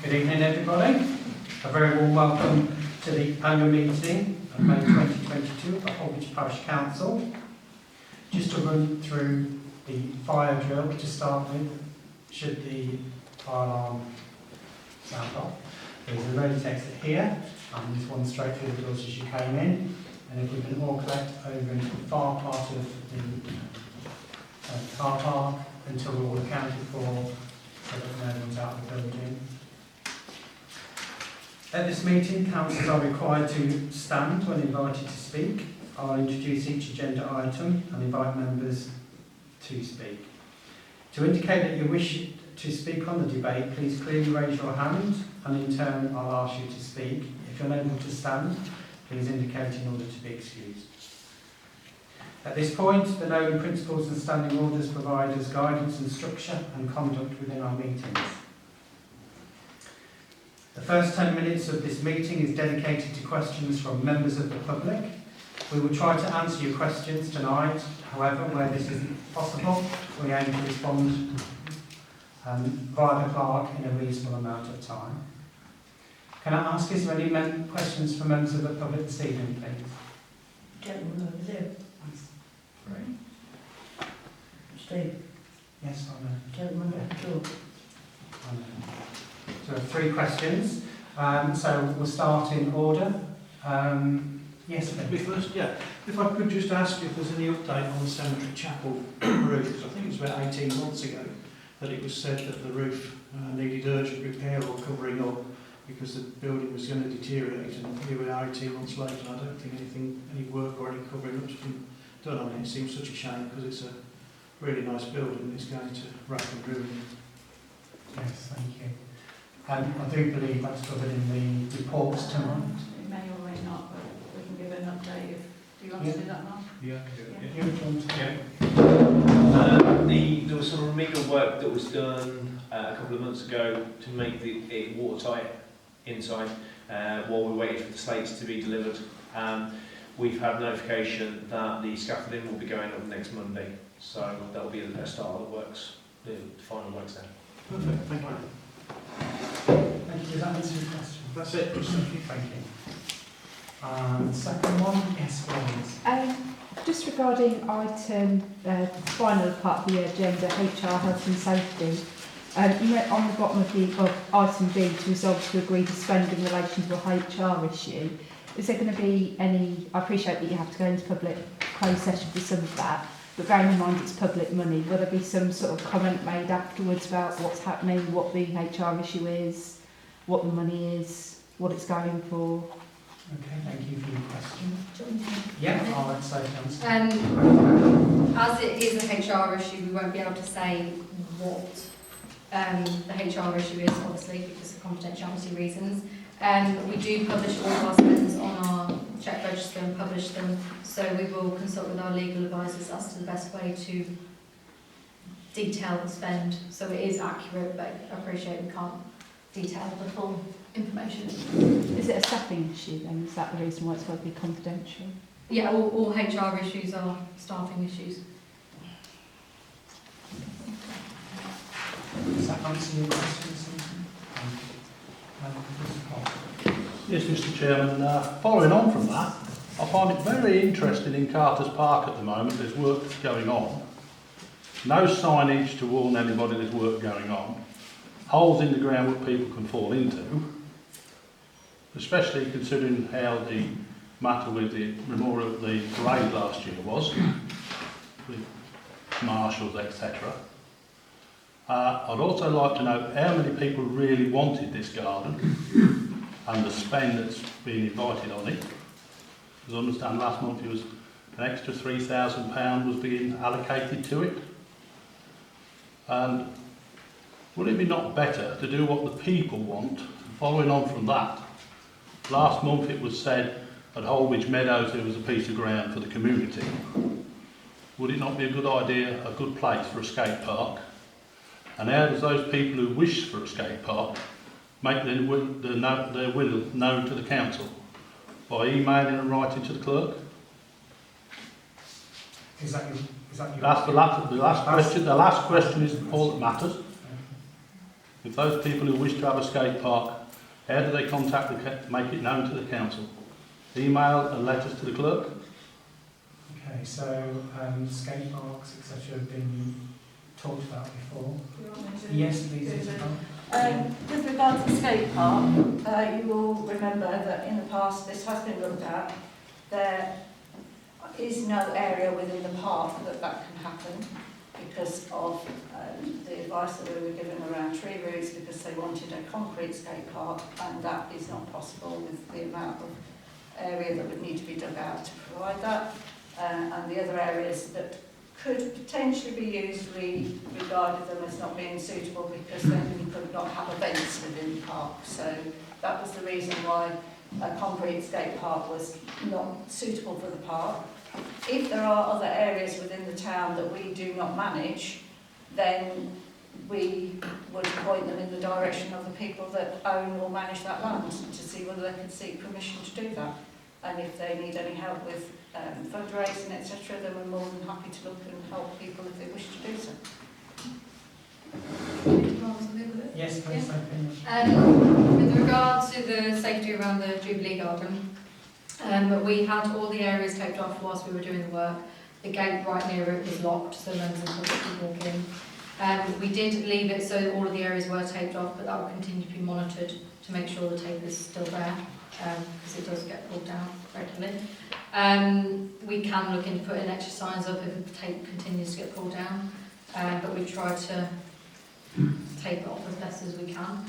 Good evening, everybody. A very warm welcome to the annual meeting of May 2022 of the Holwich Parish Council. Just to run through the fire drill to start with, should the fire alarm sound off. There's a emergency exit here, and there's one straight through the doors as you came in. And if we can all collect over into the far part of the car park until we're all accounted for, so that no one's out of the building. At this meeting, councillors are required to stand when invited to speak. I'll introduce each agenda item and invite members to speak. To indicate that you wish to speak on the debate, please clearly raise your hand, and in turn I'll ask you to speak. If you're unable to stand, please indicate in order to be excused. At this point, the known principles and standing orders provide us guidance and structure and conduct within our meetings. The first 10 minutes of this meeting is dedicated to questions from members of the public. We will try to answer your questions tonight. However, where this isn't possible, we aim to respond via the clerk in a reasonable amount of time. Can I ask, is there any questions from members of the public this evening, please? Gentleman over there. Great. Steve. Yes, I know. Gentleman over the door. I know. So we have 3 questions. So we'll start in order. Yes, Me first, yeah. If I could just ask if there's any update on the cemetery chapel roof, because I think it was about 18 months ago that it was said that the roof needed urgent repair or covering up because the building was going to deteriorate, and here we are 18 months later and I don't think any work or any covering up's been done on it. It seems such a shame because it's a really nice building and it's going to rack and ruin. Yes, thank you. I do believe that's covered in the reports tonight. It may or may not, but we can give an update if. Do you want to do that now? Yeah. There was some remedial work that was done a couple of months ago to make it watertight inside while we waited for the slates to be delivered. We've had notification that the scaffolding will be going up next Monday, so that will be a start of the works, the final works there. Perfect, thank you. Thank you. Does that answer your question? That's it. Thank you. Second one, yes, please. Just regarding item, final part of the agenda, HR, health and safety, on the bottom of item B, to resolve to agree to spend in relation to a HR issue, is there going to be any, I appreciate that you have to go into public closed session for some of that, but bearing in mind it's public money, will there be some sort of comment made afterwards about what's happening, what the HR issue is, what the money is, what it's going for? Okay, thank you for your question. Yeah, I'll let Sophie answer. As it is a HR issue, we won't be able to say what the HR issue is, obviously, because of confidentiality reasons. We do publish all of our spends on our check register and publish them, so we will consult with our legal advisors as to the best way to detail the spend. So it is accurate, but I appreciate we can't detail the full information. Is it a staffing issue then? Is that the reason why it's got to be confidential? Yeah, all HR issues are staffing issues. Does that answer your question, Susan? Yes, Mr. Chairman. Following on from that, I find it very interesting in Carter's Park at the moment. There's work going on. No signage to warn anybody there's work going on. Holes in the ground that people can fall into. Especially considering how the matter with the memorial, the parade last year was, with marshals, etc. I'd also like to know how many people really wanted this garden and the spend that's been invited on it. Because I understand last month it was an extra £3,000 was being allocated to it. And would it be not better to do what the people want? Following on from that, last month it was said at Holwich Meadows there was a piece of ground for the community. Would it not be a good idea, a good place for a skate park? And how does those people who wish for a skate park make their will known to the council? By emailing and writing to the clerk? Is that your That's the last question. The last question is all that matters. If those people who wish to have a skate park, how do they contact make it known to the council? Email and letters to the clerk? Okay, so skate parks, etc. have been talked about before. Do you want me to Yes, please, do Isabel. With regard to the skate park, you will remember that in the past this has been looked at. There is no area within the park that can happen because of the advice that we were given around tree roots, because they wanted a concrete skate park, and that is not possible with the amount of area that would need to be dug out to provide that. And the other areas that could potentially be used, we regarded them as not being suitable because then you could not have events within the park. So that was the reason why a concrete skate park was not suitable for the park. If there are other areas within the town that we do not manage, then we would point them in the direction of the people that own or manage that land to see whether they can seek permission to do that. And if they need any help with fundraising, etc., then we're more than happy to look and help people if they wish to do so. Yes, please, With regard to the safety around the Jubilee Garden, we had all the areas taped off whilst we were doing the work. The gate right near it was locked, so members of the public could walk in. We did leave it so all of the areas were taped off, but that will continue to be monitored to make sure the tape is still there, because it does get pulled down regularly. We can look into putting extra signs up if the tape continues to get pulled down, but we try to tape it off as best as we can.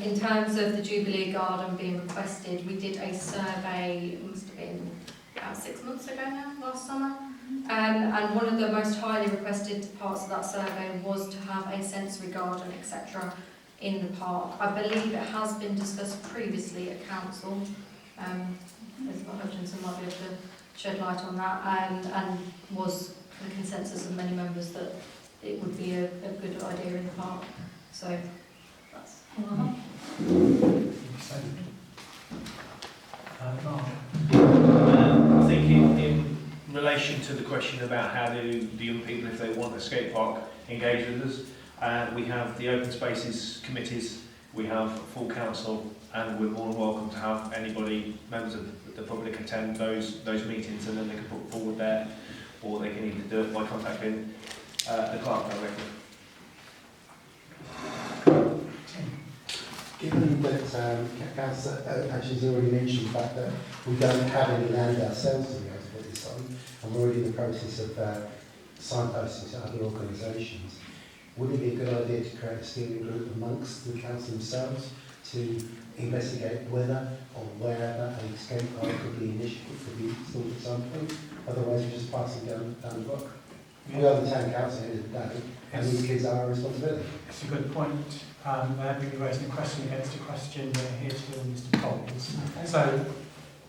In terms of the Jubilee Garden being requested, we did a survey, it must have been about 6 months ago now, last summer. And one of the most highly requested parts of that survey was to have a sensory garden, etc. in the park. I believe it has been discussed previously at council. Elizabeth Hutchinson might be able to shed light on that, and was the consensus of many members that it would be a good idea in the park. So that's all I have. Mark. I think in relation to the question about how do the young people, if they want a skate park, engage with us, we have the open spaces committees, we have full council, and we're more than welcome to have anybody, members of the public, attend those meetings, and then they can put forward there, or they can either do it by contacting the clerk directly. Given that Councillor has already mentioned the fact that we don't have any land ourselves to be able to put this on, and we're already in the process of signposting to other organisations, would it be a good idea to create a steering group amongst the council themselves to investigate whether or wherever a skate park could be initiated, could be installed at some point? Otherwise, we're just passing down the buck. We are the town council at the end of the day, and these kids are our responsibility. It's a good point. I haven't really raised a question against a question that here to Mr. Coles. So,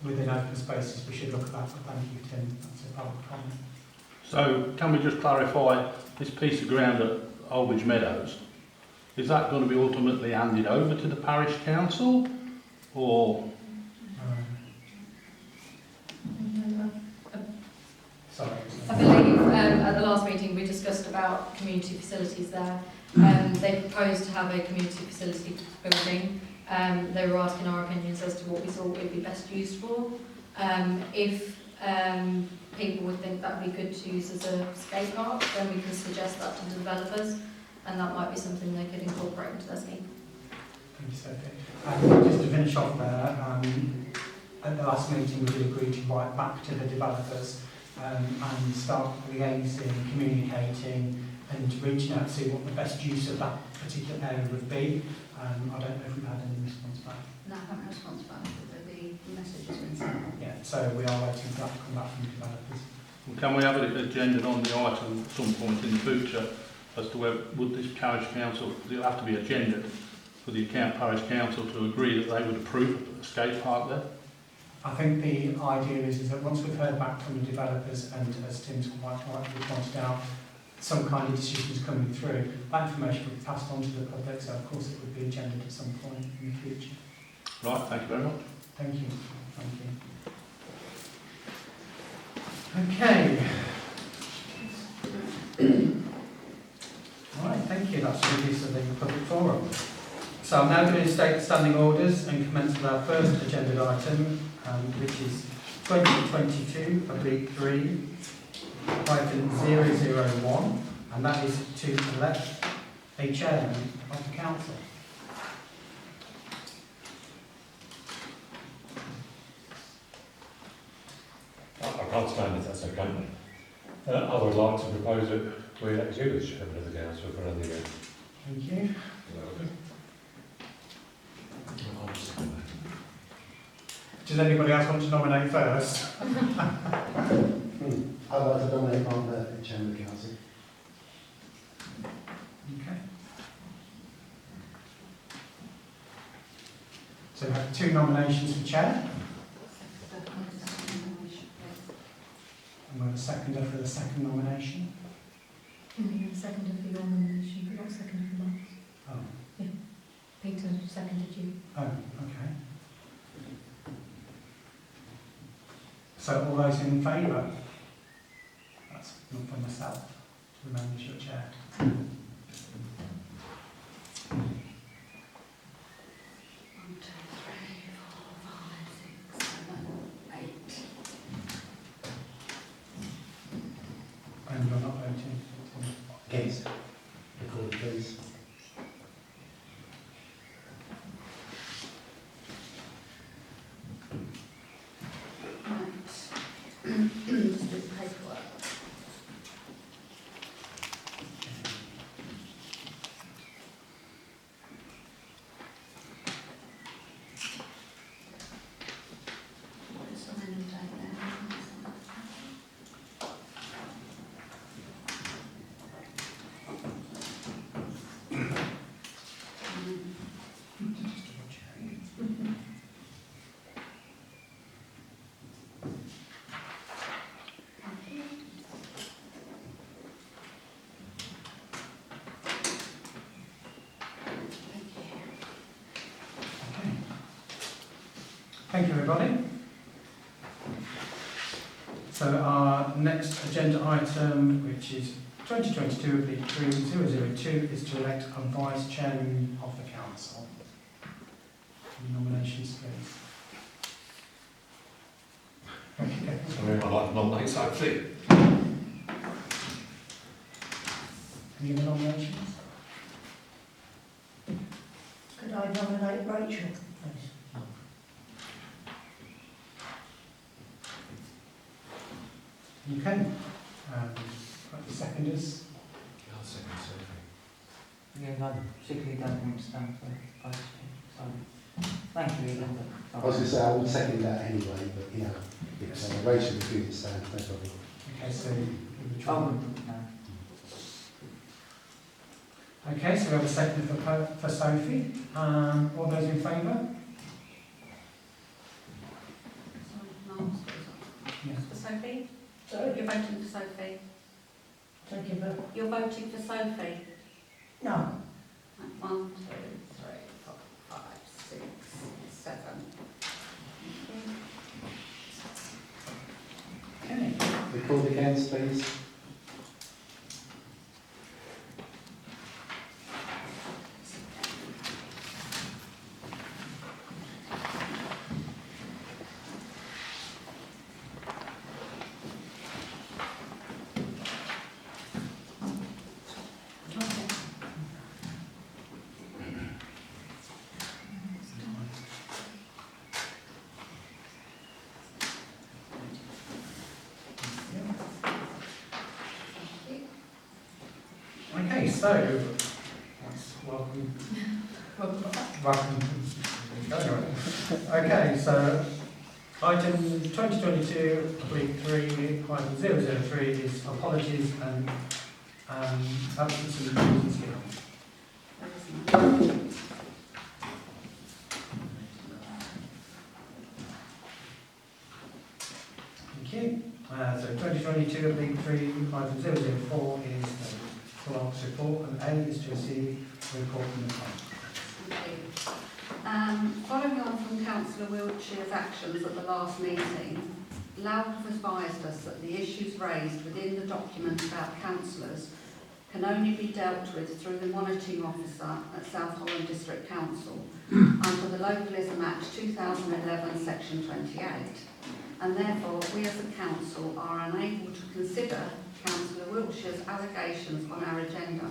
within open spaces, we should look at that. Thank you, Tim. That's a public comment. So can we just clarify, this piece of ground at Aldridge Meadows, is that going to be ultimately handed over to the parish council, or? Sorry. I believe at the last meeting we discussed about community facilities there. They proposed to have a community facility building. They were asking our opinions as to what we thought it would be best used for. If people would think that would be good to use as a skate park, then we can suggest that to the developers, and that might be something they could incorporate into their scheme. Thank you, Sophie. Just to finish off there, at the last meeting we did agree to write back to the developers and start liaising, communicating and reaching out to see what the best use of that particular area would be. I don't know if we've had any response back. No, I haven't responded back, but the message has been sent. Yeah, so we are waiting for that to come back from the developers. Well, can we have it agendaed on the item at some point in the future as to whether would this parish council, it'll have to be agendaed for the account parish council to agree that they would approve a skate park there? I think the idea is that once we've heard back from the developers, and as Tim's quite rightly pointed out, some kind of decision is coming through, that information will be passed on to the public, so of course it would be agendaed at some point in the future. Right, thank you very much. Thank you. Thank you. Okay. Right, thank you. see that's the use of the public forum. So I'm now going to state standing orders and commence with our first agenda item, which is 2022-3-001, and that is to elect a chairman of the council. I can't stand if that's okay. I would like to propose that we elect you as chairman of the council for another year. Thank you. Does anybody else want to nominate first? I'd like to nominate Mark Murphy, chairman of the council. Okay. So we have 2 nominations for chair, and we have a seconder for the second nomination. Seconded for your nomination, but not seconded for mine. Oh, Peter seconded you. oh, okay. So all those in favour? That's not for myself, to remain as your chair. And you're not voting? Against. Record please. Just do the paperwork. Sign and date there. Thank you, everybody. So our next agenda item, which is 2022-3-002, is to elect a vice chairman of the council. Any nominations, please? Okay. Sorry, I'd like to nominate Sophie. Any other nominations? Could I nominate Rachel? Okay. Got the seconders. I'll second Sophie. Yeah, I particularly don't want to stand for vice chair, so thank you, Linda. I was going to say I would second that anyway, but you know, it's Rachel would do the stand, no problem. Okay, so we withdraw. Oh, no. Okay, so we have a second for Sophie. All those in favour? Yes. For Sophie? Sorry? You're voting for Sophie? Thank you, but You're voting for Sophie? no. 1, 2, 3, 4, 5, 6, 7. Okay. Record against, please. Okay, so let's welcome. Okay, so item 2022-3-003 is apologies and absence of reasons given. Thank you. So 2022-3-004 is clerk's report, and A is to receive a report from the clerk. Thank you. Following on from Councillor Wiltshire's actions at the last meeting, LAW have advised us that the issues raised within the document about councillors can only be dealt with through the monitoring officer at South Holland District Council under the Localism Act 2011 section 28, and therefore we as a council are unable to consider Councillor Wiltshire's allegations on our agenda.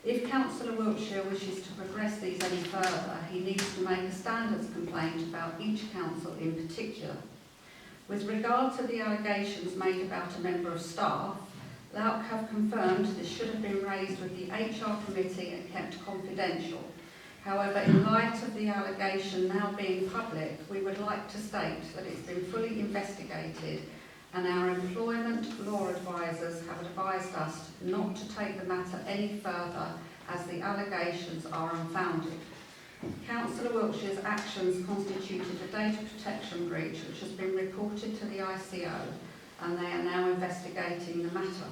If Councillor Wiltshire wishes to progress these any further, he needs to make a standards complaint about each council in particular. With regard to the allegations made about a member of staff, Lauk have confirmed this should have been raised with the HR committee and kept confidential. However, in light of the allegation now being public, we would like to state that it's been fully investigated and our employment law advisors have advised us not to take the matter any further as the allegations are unfounded. Councillor Wiltshire's actions constituted a data protection breach which has been reported to the ICO and they are now investigating the matter.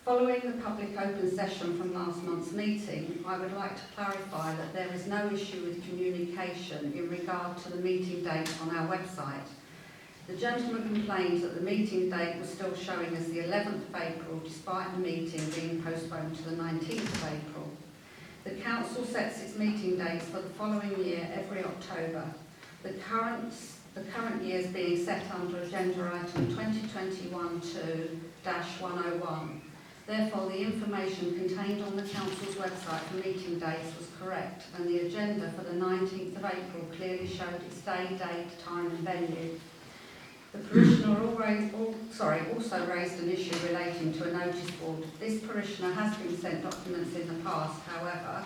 Following the public open session from last month's meeting, I would like to clarify that there is no issue with communication in regard to the meeting date on our website. The gentleman complained that the meeting date was still showing as the 11th of April despite the meeting being postponed to the 19th of April. The council sets its meeting dates for the following year every October. The current year is being set under agenda item 2021-2-101. Therefore, the information contained on the council's website for meeting dates was correct, and the agenda for the 19th of April clearly showed its day, date, time and venue. The parishioner also raised an issue relating to a notice board. This parishioner has been sent documents in the past, however,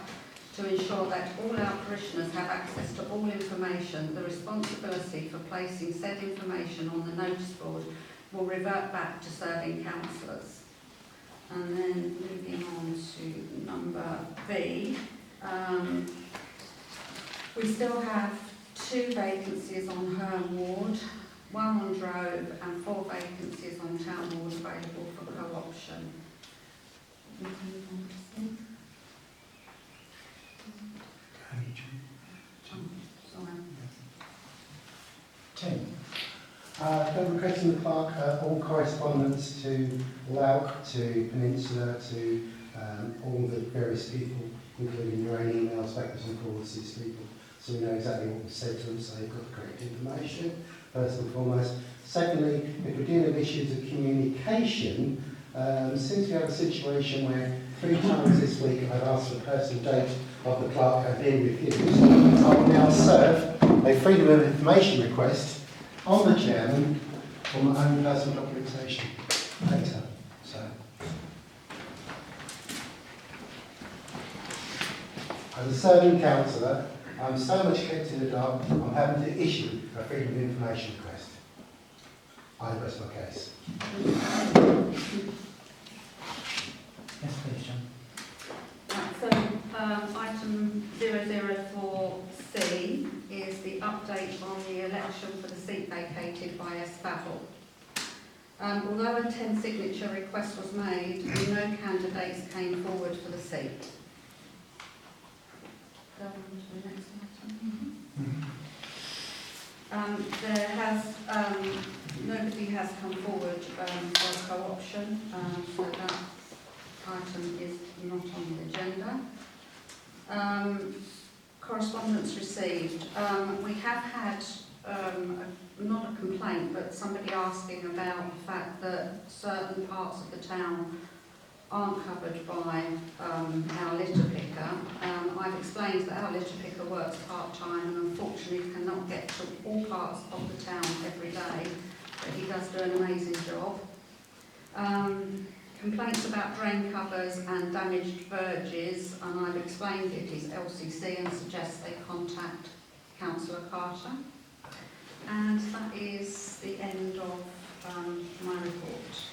to ensure that all our parishioners have access to all information, the responsibility for placing said information on the notice board will revert back to serving councillors. And then moving on to number B, we still have 2 vacancies on Herne Ward, 1 on Drove and 4 vacancies on Town Ward available for co-option. 10. I'm requesting the clerk all correspondence to Lauk, to Peninsula, to all the various people, including your own emails backwards and forwards to these people, so we know exactly what was said to them, so they've got the correct information, first and foremost. Secondly, if we're dealing with issues of communication, since we have a situation where 3 times this week I've asked for a personal date of the clerk have been refused, I will now serve a freedom of information request on the chairman for my own personal documentation later. So, as a serving councillor, I'm so much kept in the dark, I'm having to issue a freedom of information request. I rest my case. Yes, please, John. Right, so item 004C is the update on the election for the seat vacated by S. Favell. Although a 10 signature request was made, no candidates came forward for the seat. Go on to the next item. There has nobody has come forward for co-option, so that item is not on the agenda. Correspondence received. We have had not a complaint, but somebody asking about the fact that certain parts of the town aren't covered by our litter picker. I've explained that our litter picker works part-time and unfortunately cannot get to all parts of the town every day, but he does do an amazing job. Complaints about drain covers and damaged verges, and I've explained it is LCC and suggest they contact Councillor Carter. And that is the end of my report.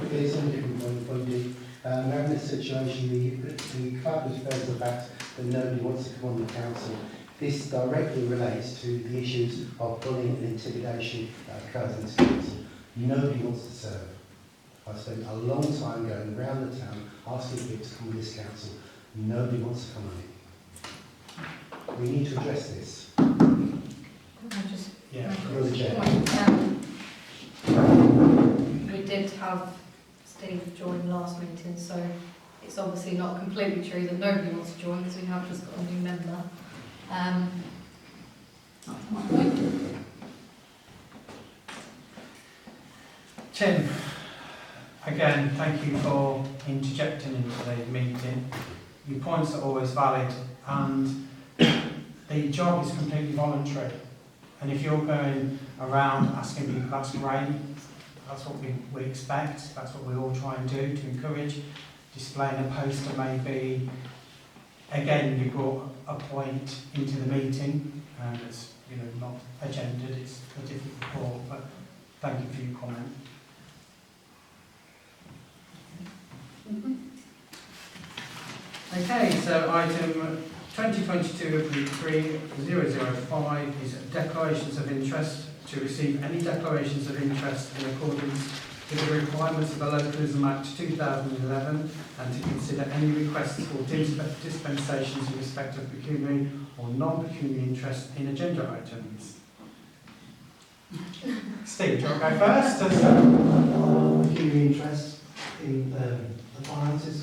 Okay, it's a different point of view. We're having this situation, the club refers to the fact that nobody wants to come on the council. This directly relates to the issues of bullying and intimidation that occurs in schools. Nobody wants to serve. I've spent a long time going around the town asking people to come on this council. Nobody wants to come on it. We need to address this. Yeah. You're the chair. did have Steve join last meeting, so it's obviously not completely true that nobody wants to join because we have just got a new member. That's my point. Tim, again, thank you for interjecting into the meeting. Your points are always valid, and the job is completely voluntary. And if you're going around asking people, that's great. That's what we expect. That's what we all try and do to encourage. Displaying a poster maybe. Again, you brought a point into the meeting, and it's not agendaed. It's a different report, but thank you for your comment. Okay, so item 2022-3005 is declarations of interest. To receive any declarations of interest in accordance with the requirements of the Localism Act 2011 and to consider any requests for dispensations in respect of pecuniary or non-pecuniary interest in agenda items. Steve, do you want to go first? Pecuniary interest in the finances,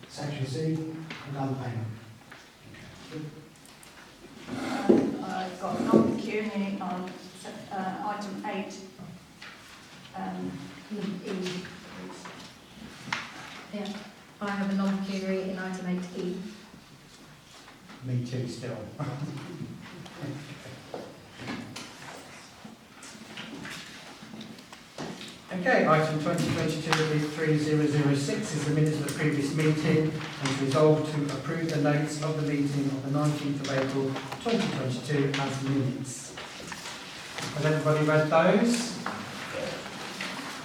section C, and underpayment. I've got non-pecuniary on item 8. Yeah, I have a non-pecuniary in item 8E. Me too, still. Okay, item 2022-3006 is the minutes of the previous meeting and is resolved to approve the notes of the meeting of the 19th of April 2022 as minutes. Has everybody read those?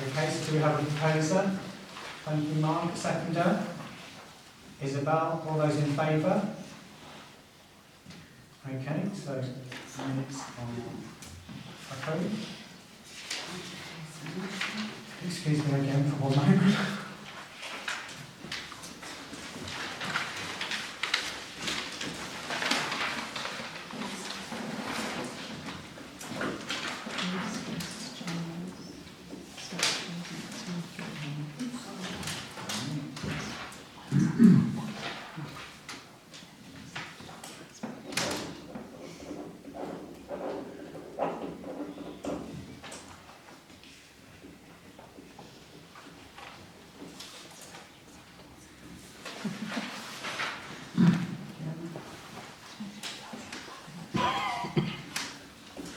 Okay, so do we have a proposer? Thank you, Mark. Seconder? Isabel? All those in favour? Okay, so minutes are approved. Excuse me again for one moment.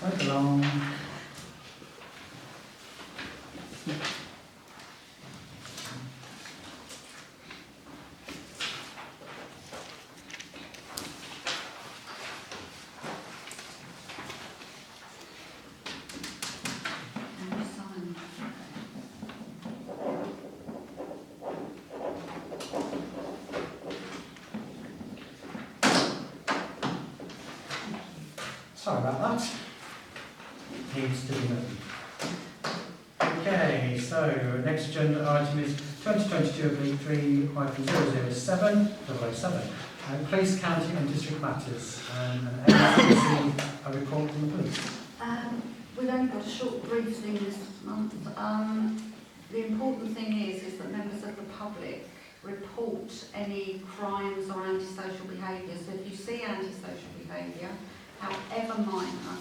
Right along. Sorry about that. Needs to be done. Okay, so next agenda item is 2022-3-007, police, county and district matters. And received a report from the police. We've only got a short brief thing this month. The important thing is that members of the public report any crimes or antisocial behaviour. So if you see antisocial behaviour, however minor,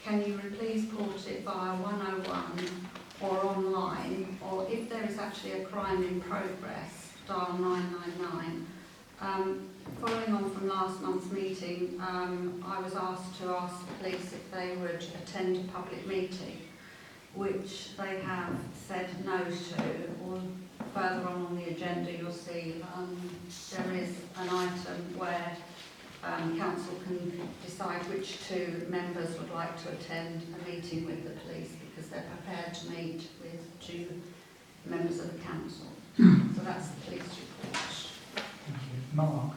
can you please report it via 101 or online, or if there is actually a crime in progress, dial 999. Following on from last month's meeting, I was asked to ask the police if they would attend a public meeting, which they have said no to. Or further on the agenda, you'll see there is an item where council can decide which two members would like to attend a meeting with the police because they're prepared to meet with two members of the council. So that's the police report. Thank you. Mark?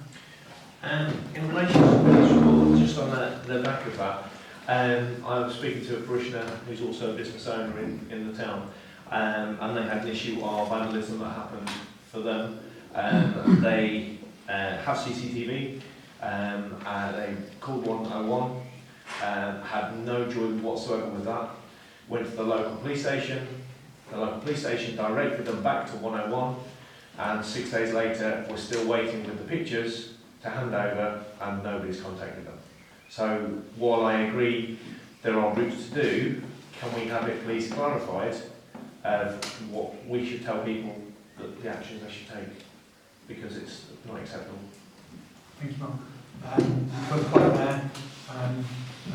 In relation to the police report, just on the back of that, I was speaking to a parishioner who's also a business owner in the town, and they had an issue of vandalism that happened for them. They have CCTV. They called 101, had no joy whatsoever with that, went to the local police station, the local police station directed them back to 101, and 6 days later we're still waiting with the pictures to hand over and nobody's contacted them. So while I agree there are routes to do, can we have it please clarified of what we should tell people that the actions they should take, because it's not acceptable. Thank you, Mark. For the quite aware,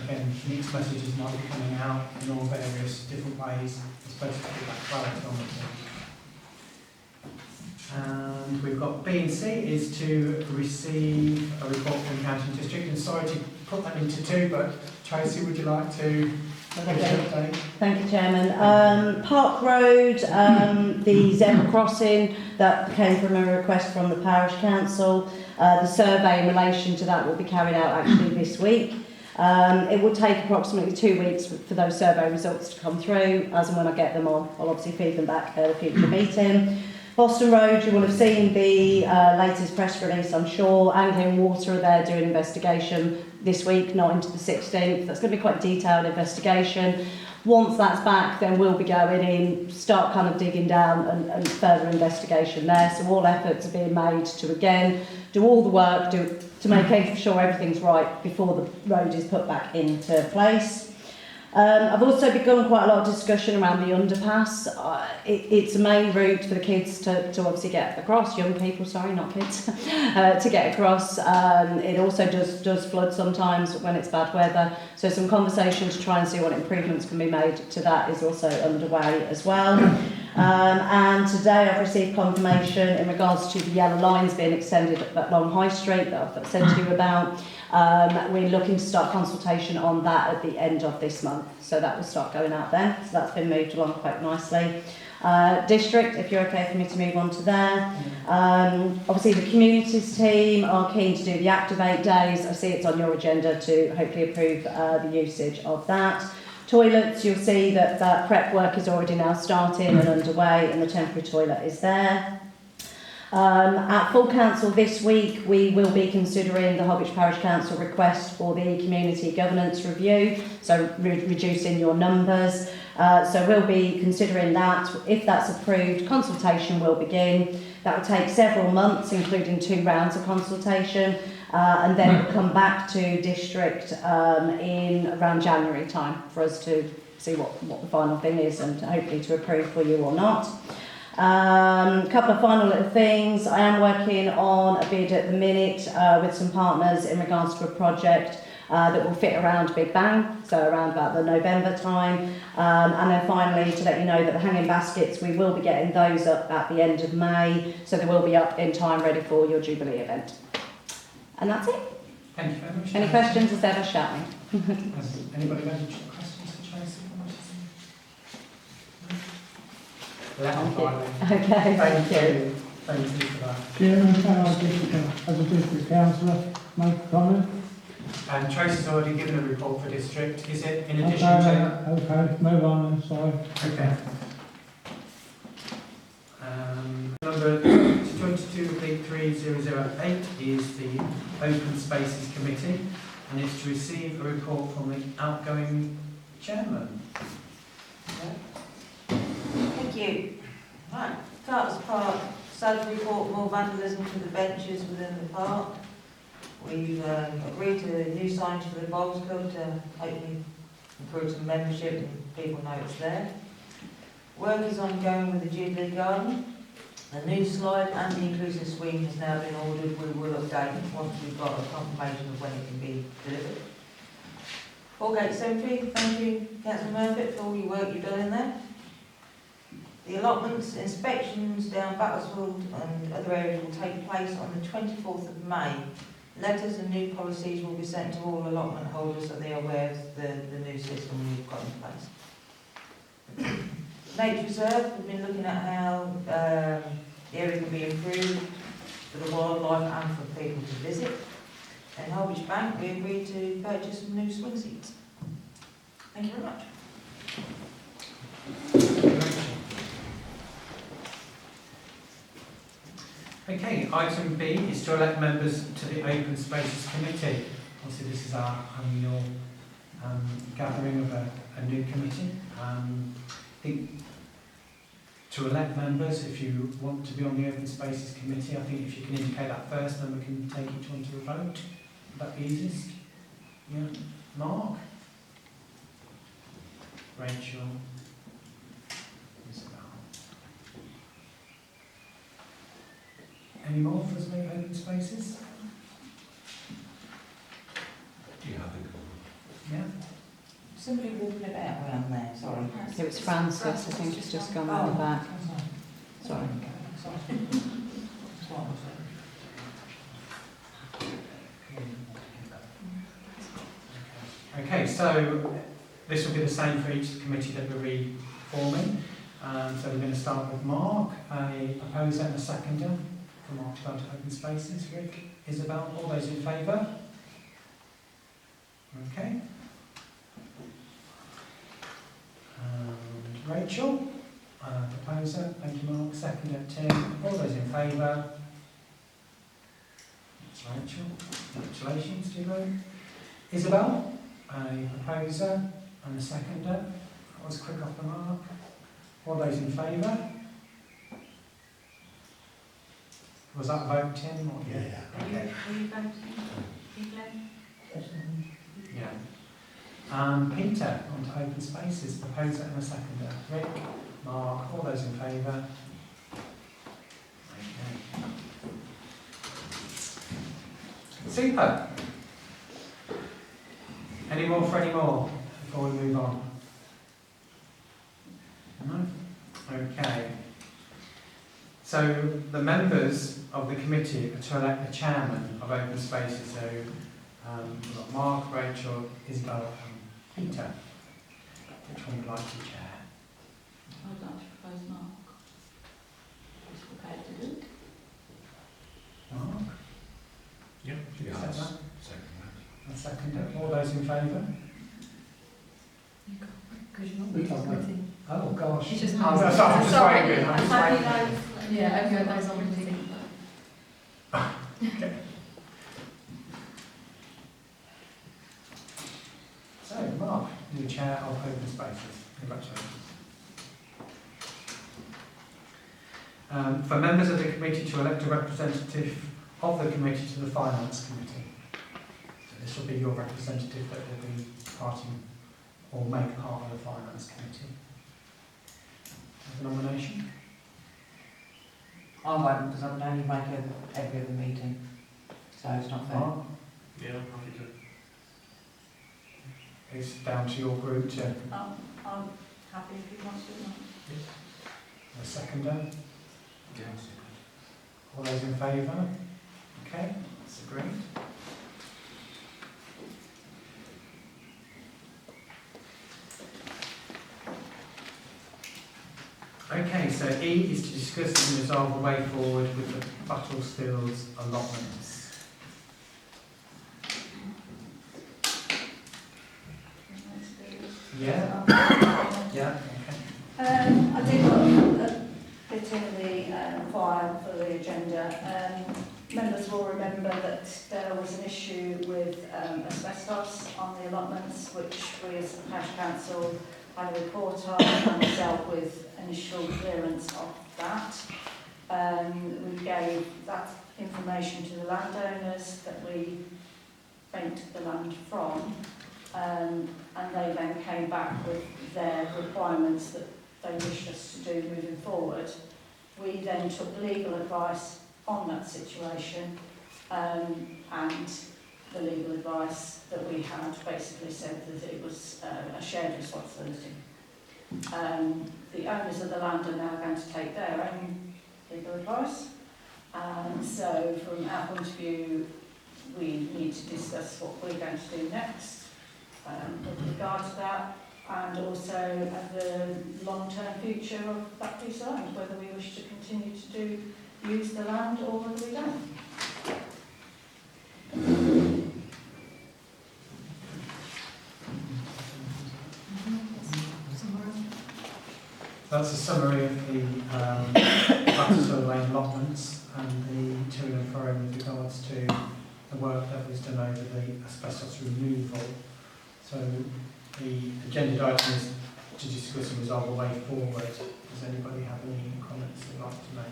again, mixed messages might be coming out in all various different ways. It's supposed to be that clarity on the thing. And we've got B and C is to receive a report from the County District. And sorry to put that into two, but Tracy, would you like to give us an update? Thank you, Chairman. Park Road, the zebra crossing, that came from a request from the Parish Council. The survey in relation to that will be carried out actually this week. It will take approximately 2 weeks for those survey results to come through. As and when I get them on, I'll obviously feed them back at a future meeting. Boston Road, you will have seen the latest press release, I'm sure. Anglian Water are there doing investigation this week, not into the 16th. That's going to be quite a detailed investigation. Once that's back, then we'll be going in, start kind of digging down and further investigation there. So all efforts are being made to, again, do all the work to make sure everything's right before the road is put back into place. I've also begun quite a lot of discussion around the underpass. It's a main route for the kids to obviously get across, young people, sorry, not kids, to get across. It also does flood sometimes when it's bad weather. So some conversation to try and see what improvements can be made to that is also underway as well. And today I've received confirmation in regards to the yellow lines being extended at Long High Street that I've said to you about. We're looking to start consultation on that at the end of this month, so that will start going out then. So that's been moved along quite nicely. District, if you're okay for me to move on to there. Obviously the communities team are keen to do the Activate Days. I see it's on your agenda to hopefully approve the usage of that. Toilets, you'll see that prep work is already now starting and underway, and the temporary toilet is there. At full council this week, we will be considering the Holwich Parish Council request for the community governance review, so reducing your numbers. So we'll be considering that. If that's approved, consultation will begin. That will take several months, including 2 rounds of consultation, and then it will come back to district in around January time for us to see what the final thing is and hopefully to approve for you or not. A couple of final little things. I am working on a bid at the minute with some partners in regards to a project that will fit around Big Bang, so around about the November time. And then finally, to let you know that the hanging baskets, we will be getting those up at the end of May, so they will be up in time ready for your Jubilee event. And that's it. Thank you very much. Any questions, as ever, shout me. Has anybody got any questions for Tracy? Okay, thank you. Thank you for that. Chairman, can I just, as a district councillor, make a comment? And Tracy's already given a report for district. Is it in addition to... Okay, move on then, sorry. Okay. Number 22-3008 is the Open Spaces Committee, and it's to receive a report from the outgoing chairman. Thank you. Right, Carter's Park, sad to report more vandalism to the benches within the park. We've agreed to new signs for the Bowls Club to hopefully improve some membership and people know it's there. Work is ongoing with the Jubilee Garden. The new slide and the inclusive swing has now been ordered. We will update once we've got a confirmation of when it can be delivered. Foregate Cemetery, thank you Councillor Murphy for all your work you've done in there. The allotments inspections down Battlesfield and other areas will take place on the 24th of May. Letters and new policies will be sent to all allotment holders so they are aware of the new system we've got in place. Nature Reserve, we've been looking at how the area can be improved for the wildlife and for people to visit. And Holwich Bank, we agreed to purchase some new swing seats. Thank you very much. Okay, item B is to elect members to the Open Spaces Committee. Obviously this is our annual gathering of a new committee. I think to elect members, if you want to be on the Open Spaces Committee, I think if you can indicate that first, then we can take it on to a vote. Would that be easiest? Yeah. Mark? Rachel? Isabel? Any more for us to make Open Spaces? You happy? Yeah. Somebody walking about around there, sorry. It was Francis, I think it's just gone round the back. Sorry. Okay, so this will be the same for each committee that we're reforming. So we're going to start with Mark, a proposer and a seconder for Mark to go to Open Spaces. Rick, Isabel, all those in favour? Okay. And Rachel, proposer, thank you Mark, seconder Tim, all those in favour? That's Rachel, congratulations to you. Isabel, a proposer and a seconder, that was quick off the mark. All those in favour? Was that a vote, Tim? Or? Yeah. Okay. Are you voting? Yeah. Peter, on to Open Spaces, proposer and a seconder. Rick, Mark, all those in favour? Okay. Super. Any more for any more before we move on? No? Okay. So the members of the committee are to elect the chairman of Open Spaces. So we've got Mark, Rachel, Isabel and Peter. Which one would like to chair? I would like to propose Mark. Who's prepared to do it? Mark? Yeah. Second. Second. And second. All those in favour? Because you're not We can't wait. Oh gosh. It's just I'm nice. just Sorry. waiting. I'm just Happy waiting. life. Yeah, everyone knows on the thing. Okay. So, Mark, new chair of Open Spaces. Congratulations. For members of the committee to elect a representative of the committee to the Finance Committee. So this will be your representative that will be parting or make part of the Finance Committee. Have a nomination? I won't, because I would only make every other meeting, so it's not fair. Mark? Yeah, I'm happy to. It's down to your group to I'm happy if you want to. a seconder. Yeah, All those in favour? Okay, that's agreed. Okay, so E is to discuss and resolve the way forward with the Battlestills allotments. Yeah? Yeah, okay. I did put a bit in the file for the agenda. Members will remember that there was an issue with asbestos on the allotments, which we as the Parish Council had a report on and dealt with initial clearance of that. We gave that information to the landowners that we rented the land from, and they then came back with their requirements that they wished us to do moving forward. We then took legal advice on that situation, and the legal advice that we had basically said that it was a shared responsibility. The owners of the land are now going to take their own legal advice, and so from our point of view we need to discuss what we're going to do next with regard to that, and also the long-term future of that piece of land, whether we wish to continue to use the land or whether we don't. That's a summary of the Battlestill Lane allotments and the to and fro with regards to the work that was done over the asbestos removal. So the agenda item is to discuss and resolve a way forward. Does anybody have any comments they'd like to make?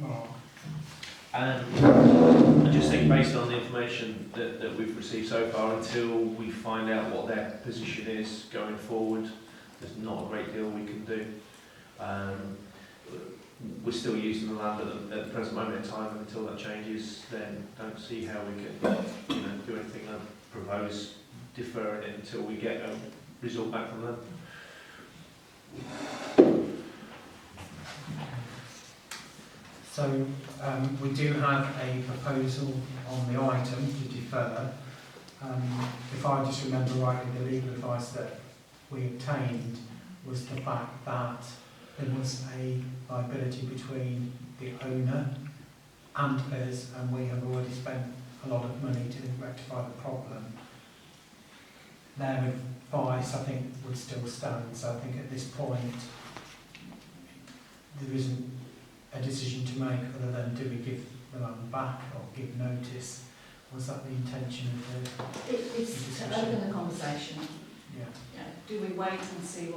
Mark? I just think based on the information that we've received so far, until we find out what their position is going forward, there's not a great deal we can do. We're still using the land at the present moment in time, and until that changes, then don't see how we can do anything and propose deferring it until we get a result back from them. So we do have a proposal on the item to defer. If I just remember rightly, the legal advice that we obtained was the fact that there was a liability between the owner and us, and we have already spent a lot of money to rectify the problem. Their advice, I think, would still stand. So I think at this point there isn't a decision to make other than do we give the land back or give notice. Was that the intention of the It's to open the conversation. Yeah. Yeah. Do we wait and see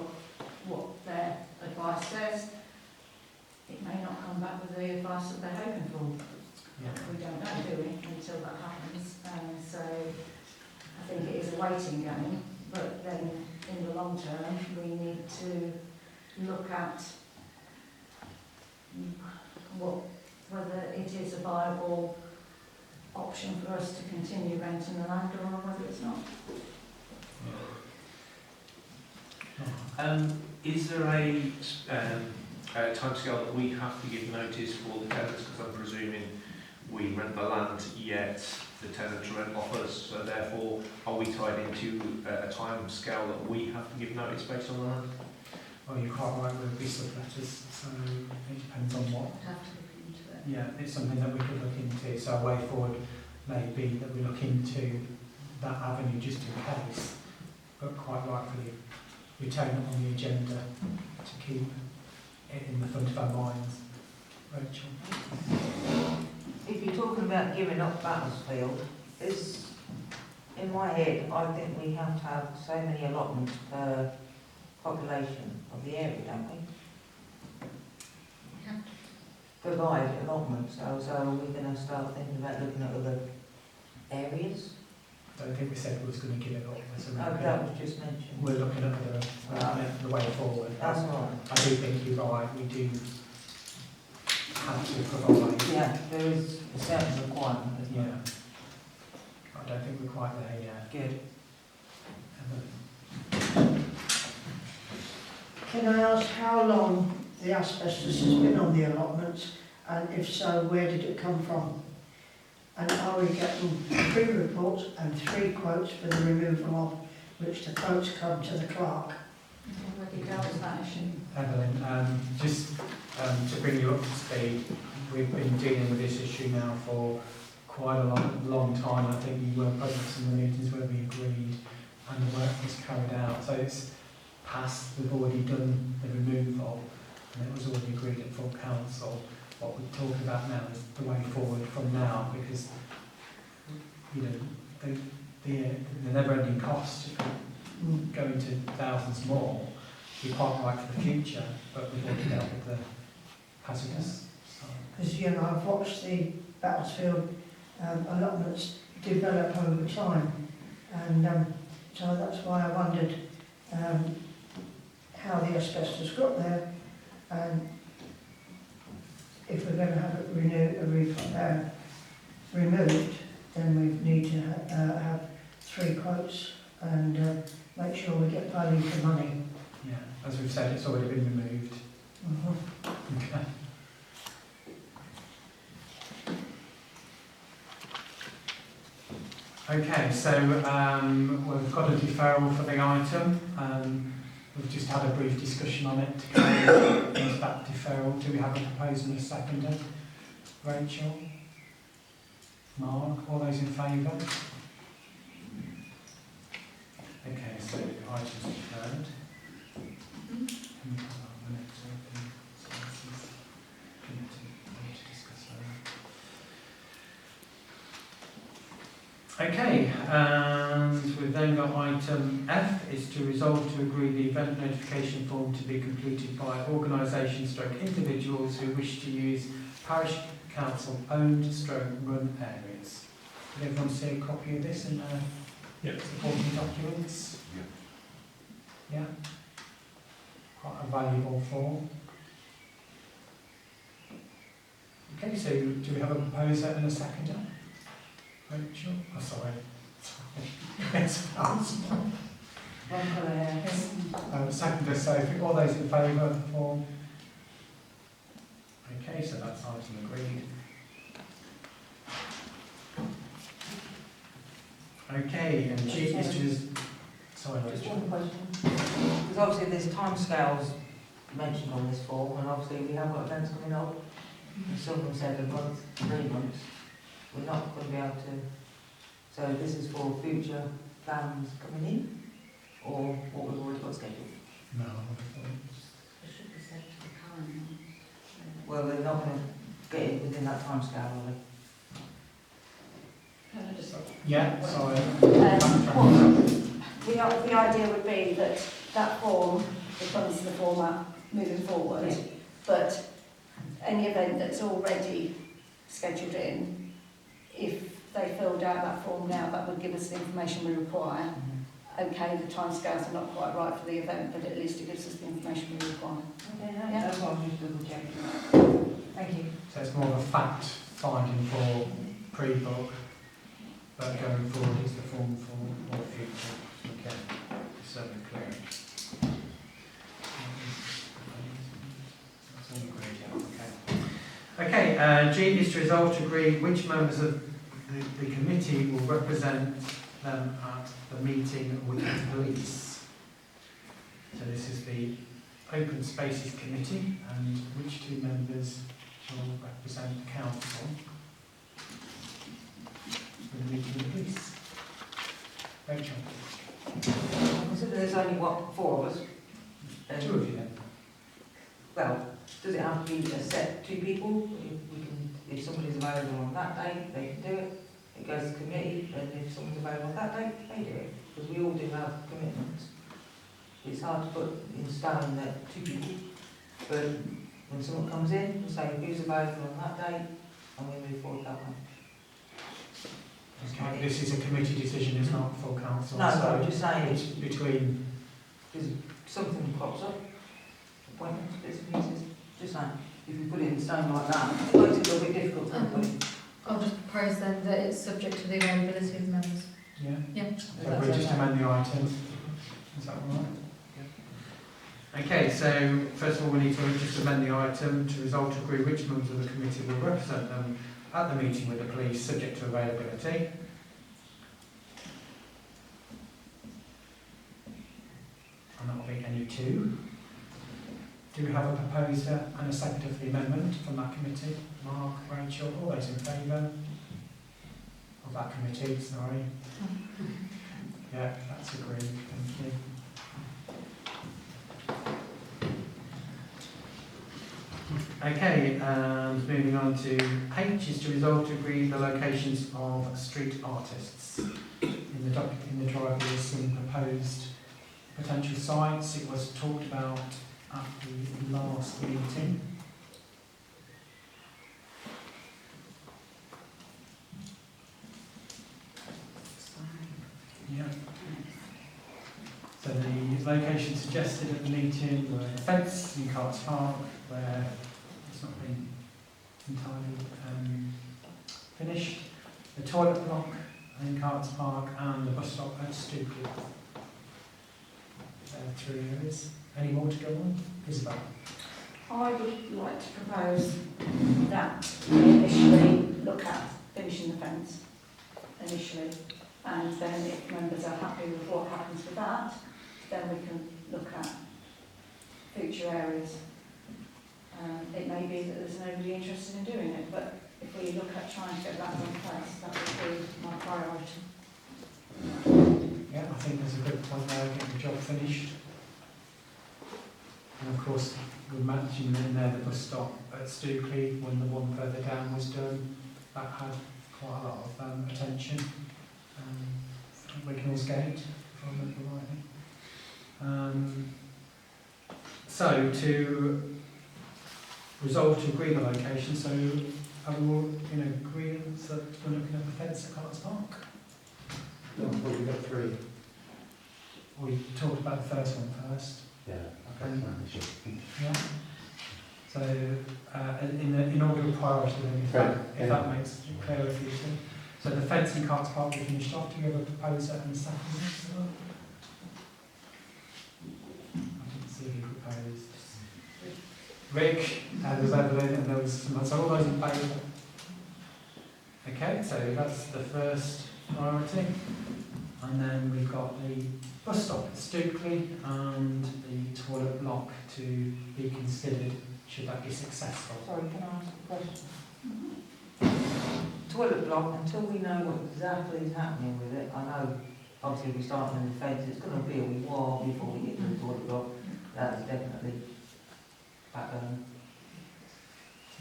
what their advice says? It may not come back with the advice that they're hoping for. Yeah. We don't know, do we, until that happens. So I think it is a waiting game, but then in the long term we need to look at whether it is a viable option for us to continue renting the land or whether it's not. Is there a timescale that we have to give notice for the tenants? Because I'm presuming we rent the land, yet the tenants rent off us, so therefore are we tied into a timescale that we have to give notice based on the land? Well, you're quite right, there will be subletters, so it depends on what. Have to look into it. Yeah, it's something that we could look into. So a way forward may be that we look into that avenue just in case, but quite rightfully retain it on the agenda to keep it in the front of our minds. Rachel? If you're talking about giving up Battlesfield, in my head, I think we have to have so many allotments per population of the area, don't we? Yeah. Provide allotments, so are we going to start thinking about looking at other areas? I don't think we said we was going to give it up. So That was just mentioned. we're looking at the way forward. That's right. I do think you're right, we do have to provide. Yeah, there is a certain requirement, isn't Yeah. there? I don't think we're quite there yet. Good. Can I ask how long the asbestos has been on the allotments, and if so, where did it come from? And are we getting 3 reports and 3 quotes for the removal of which the quotes come to the clerk? Already dealt with that issue. Evelyn, just to bring you up to speed, we've been dealing with this issue now for quite a long time. I think you were present at some of the meetings where we agreed and the work was carried out. So it's passed, we've already done the removal and it was already agreed at full council. What we're talking about now is the way forward from now, because the never-ending cost going to thousands more. Be quite right for the future, but we've already dealt with the hazardous side. Because, I've watched the Battlesfield allotments develop over time, and so that's why I wondered how the asbestos got there, and if we're going to have it removed, then we need to have 3 quotes and make sure we get value for money. Yeah, as we've said, it's already been removed. Okay. Okay, so we've got a deferral for the item. We've just had a brief discussion on it to carry into that deferral. Do we have a proposal and a seconder? Rachel? Mark? All those in favour? Okay, so the item's deferred. Can we put that on the next open? So this is to discuss Okay, and we've then got item F is to resolve to agree the event notification form to be completed by organisations stroke individuals who wish to use parish council owned stroke run areas. Did everyone see a copy of this in their supporting documents? Yeah. Quite a valuable form. Okay, so do we have a proposer and a seconder? Rachel? Oh, sorry. Yes, seconder Sophie. All those in favour of the form? Okay, so that's item agreed. Okay, and G is to... Sorry, Just Rachel. one question. Because obviously there's timescales mentioned on this form, and obviously we have got events coming up. Some of them said a month, 3 months. We're not going to be able to. So this is for future plans coming in, or what we've already got scheduled. No, Well, they're not going to get it within that timescale, are they? Can I just... yeah, sorry. The idea would be that that form becomes the format moving forward, Yeah. but any event that's already scheduled in, if they filled out that form now, that would give us the information we require. Okay, the timescales are not quite right for the event, but at least it gives us the information we require. Okay, no, Yeah. that's what I'm just double checking. Thank you. So it's more of a fact finding for pre-book, but going forward it's the form for more future. Okay, certainly clear. That's all agreed, yeah, okay. Okay, G is to resolve to agree which members of the committee will represent them at the meeting with the police. So this is the Open Spaces Committee, and which 2 members will represent the council with the meeting with the police? Rachel? I consider there's only, 4 of us? 2 of you then. Well, does it have to be a set 2 people? If somebody's available on that day, they can do it. It goes to committee, and if someone's available on that day, they do it. Because we all do have commitments. It's hard to put in stone that 2 people, but when someone comes in, we say who's available on that day, and we move forward that way. Okay, this is a committee decision, it's not full council. No, so but I'm just saying, it's between... because something pops up, appointments, bits and pieces, just saying, if you put it in stone like that, it makes it a little bit difficult for everybody. I'll just propose then that it's subject to the availability of the members. Yeah? Yeah. So we'll just amend the item. Is that all right? Okay, so first of all we need to just amend the item to resolve to agree which members of the committee will represent them at the meeting with the police, subject to availability. And that will be any 2. Do we have a proposer and a seconder for the amendment from that committee? Mark, Rachel, all those in favour of that committee, sorry. Yeah, that's agreed, thank you. Okay, and moving on to H is to resolve to agree the locations of street artists. In the drive there is some proposed potential sites. It was talked about at the last meeting. Yeah. So the location suggested at the meeting were the fence in Carts Park, where it's not been entirely finished, the toilet block in Carts Park, and the bus stop at Stookley. There are 3 areas. Any more to go on? Isabel? I would like to propose that we initially look at finishing the fence initially, and then if members are happy with what happens with that, then we can look at future areas. It may be that there's nobody interested in doing it, but if we look at trying to get that in place, that would be my priority. Yeah, I think there's a good point there, getting the job finished. And of course, we mentioned in there the bus stop at Stookley, when the one further down was done, that had quite a lot of attention. Ricknells Gate, if I remember rightly. So to resolve to agree the location, so are we all in agreement that we're looking at the fence at Carter's Park? Well, we've got three. We talked about the first one first. Yeah, Okay. manager. Yeah. So in order of priority, then, if that makes it clearer for you too. So the fence in Carter's Park we finished off. Do you have a proposer and a second as well? I didn't see who proposed. Rick, there was Evelyn, and there was someone. So all those in favour? Okay, so that's the first priority. And then we've got the bus stop at Stookley and the toilet block to be considered should that be successful. Sorry, can I ask a question? Toilet block, until we know what exactly is happening with it, I know obviously we start on the fence, it's going to be a while before we get to the toilet block. That is definitely back on.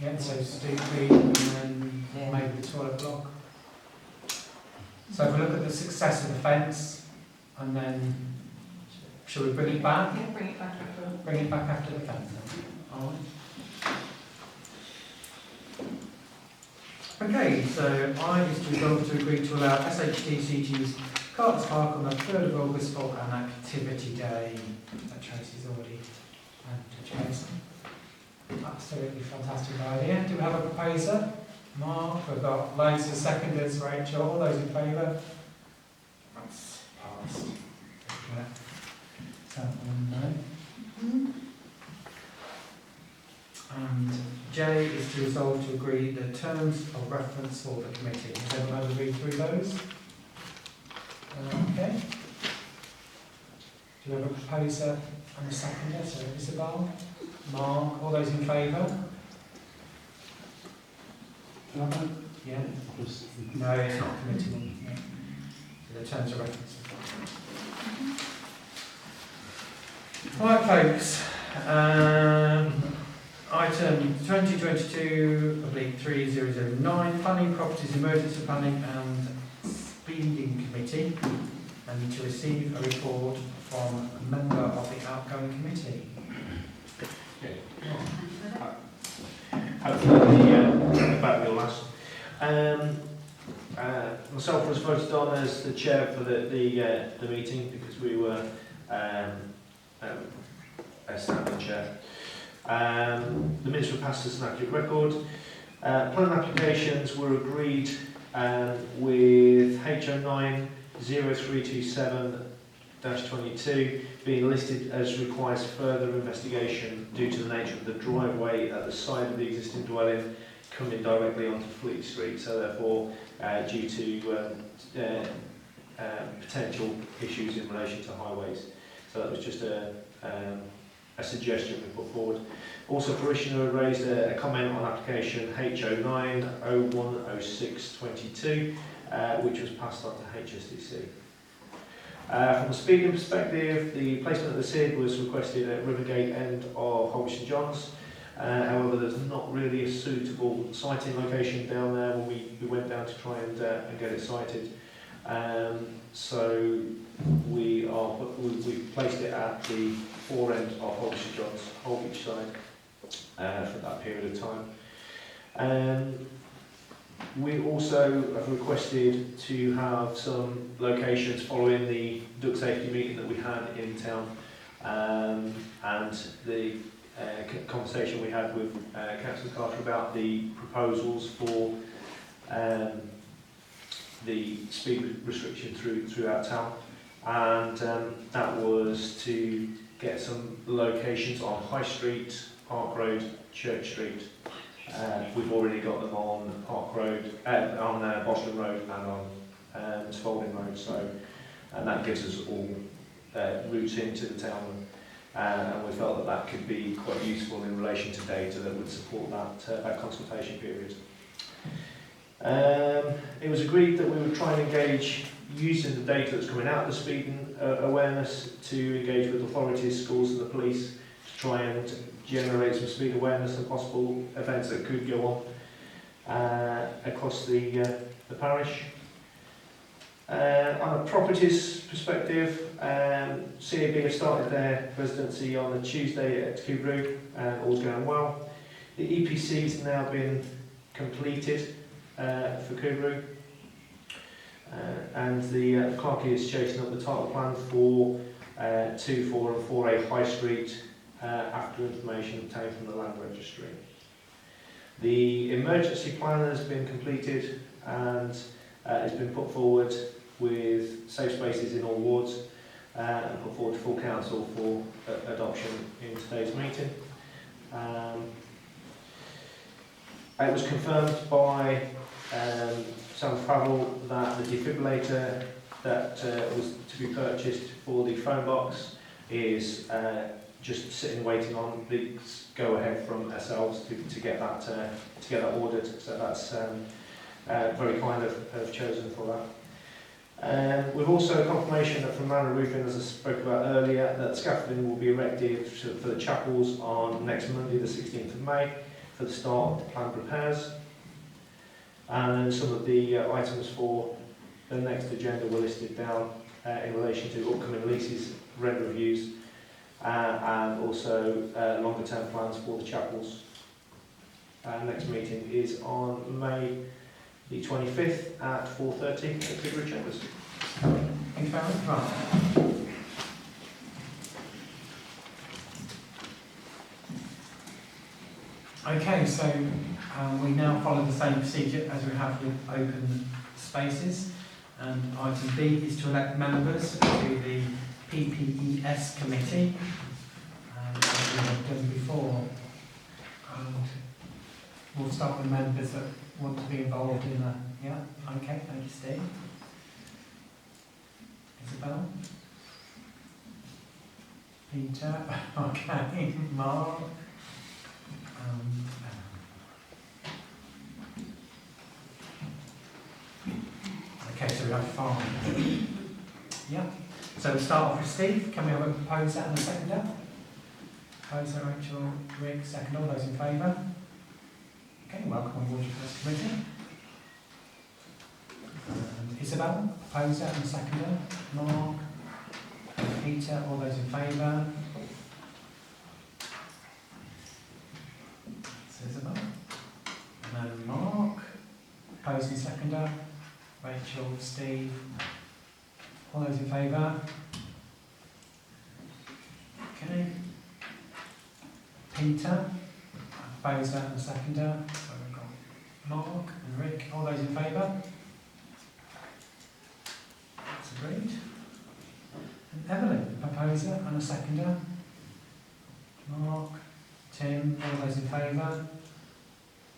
Yeah, so Stookley and then maybe the toilet block. So if we look at the success of the fence, and then shall we bring it back? Yeah, bring it back after. Bring it back after the fence then. Alright. Okay, so I is to resolve to agree to allow SHTC to use Carter's Park on the 3rd of August for an activity day. That Tracy's already touched base on. Absolutely fantastic idea. Do we have a proposer? Mark, we've got loads of seconders, Rachel, all those in favour? That's passed. Yeah. So, no. And J is to resolve to agree the terms of reference for the committee. Has everyone had a read through those? Okay. Do we have a proposer and a seconder? So Isabel, Mark, all those in favour? Yeah. No, it's not a committee one. Yeah. So the terms of reference. Right, folks. Item 2022/3009, Planning, Properties, Emergency Planning and Speeding Committee, and to receive a report from a member of the outgoing committee. Hopefully, about your last. Myself was voted on as the chair for the meeting because we were a standing chair. The minutes were passed as an accurate record. Planning applications were agreed with HO9 0327-22 being listed as requires further investigation due to the nature of the driveway at the side of the existing dwelling coming directly onto Fleet Street, so therefore due to potential issues in relation to highways. So that was just a suggestion we put forward. Also, Parishioner raised a comment on application HO9 010622, which was passed on to HSDC. From a speeding perspective, the placement of the SID was requested at Rivergate end of Holby St John's. However, there's not really a suitable sighting location down there when we went down to try and get it sighted. So we placed it at the fore end of Holby St John's, Holbeach side, for that period of time. We also have requested to have some locations following the duck safety meeting that we had in town, and the conversation we had with Councillor Carter about the proposals for the speed restriction throughout town, and that was to get some locations on High Street, Park Road, Church Street. We've already got them on Park Road, on Boston Road and on Spalding Road, so and that gives us all routes into the town, and we felt that could be quite useful in relation to data that would support that consultation period. It was agreed that we would try and engage using the data that's coming out of the speeding awareness to engage with authorities, schools and the police to try and generate some speed awareness of possible events that could go on across the parish. On a properties perspective, CAB have started their residency on a Tuesday at Coobroo, and all's going well. The EPC has now been completed for Coobroo, and the clerky is chasing up the title plan for 2, 4 and 4A High Street after information obtained from the land registry. The emergency plan has been completed and has been put forward with safe spaces in all wards and put forward to full council for adoption in today's meeting. It was confirmed by Sam Farrell that the defibrillator that was to be purchased for the phone box is just sitting waiting on the go ahead from ourselves to get that ordered. So that's very kind of chosen for that. We've also confirmation that from Manor Roofing, as I spoke about earlier, that scaffolding will be erected for the chapels on next Monday, the 16th of May, for the start of the planned repairs. And then some of the items for the next agenda were listed down in relation to upcoming leases, rent reviews, and also longer term plans for the chapels. Next meeting is on May the 25th at 4:30 at Coobroo Chambers. Thank you very much, Mark. Okay, so we now follow the same procedure as we have with open spaces. And item B is to elect members to the Ppes committee, as we have done before. And we'll start with members that want to be involved in a... Yeah, okay, thank you, Steve. Isabel? Peter? Okay, Mark? Okay, so we have 5. Yeah. So we'll start off with Steve. Can we have a proposer and a seconder? Proposer, Rachel, Rick, second. All those in favour? Okay, welcome on board your first committee. Isabel, proposer and seconder. Mark, Peter, all those in favour? So Isabel. And then Mark, proposer and seconder. Rachel, Steve, all those in favour? Okay. Peter, proposer and seconder. So we've got Mark and Rick, all those in favour? That's agreed. And Evelyn, proposer and a seconder. Mark, Tim, all those in favour?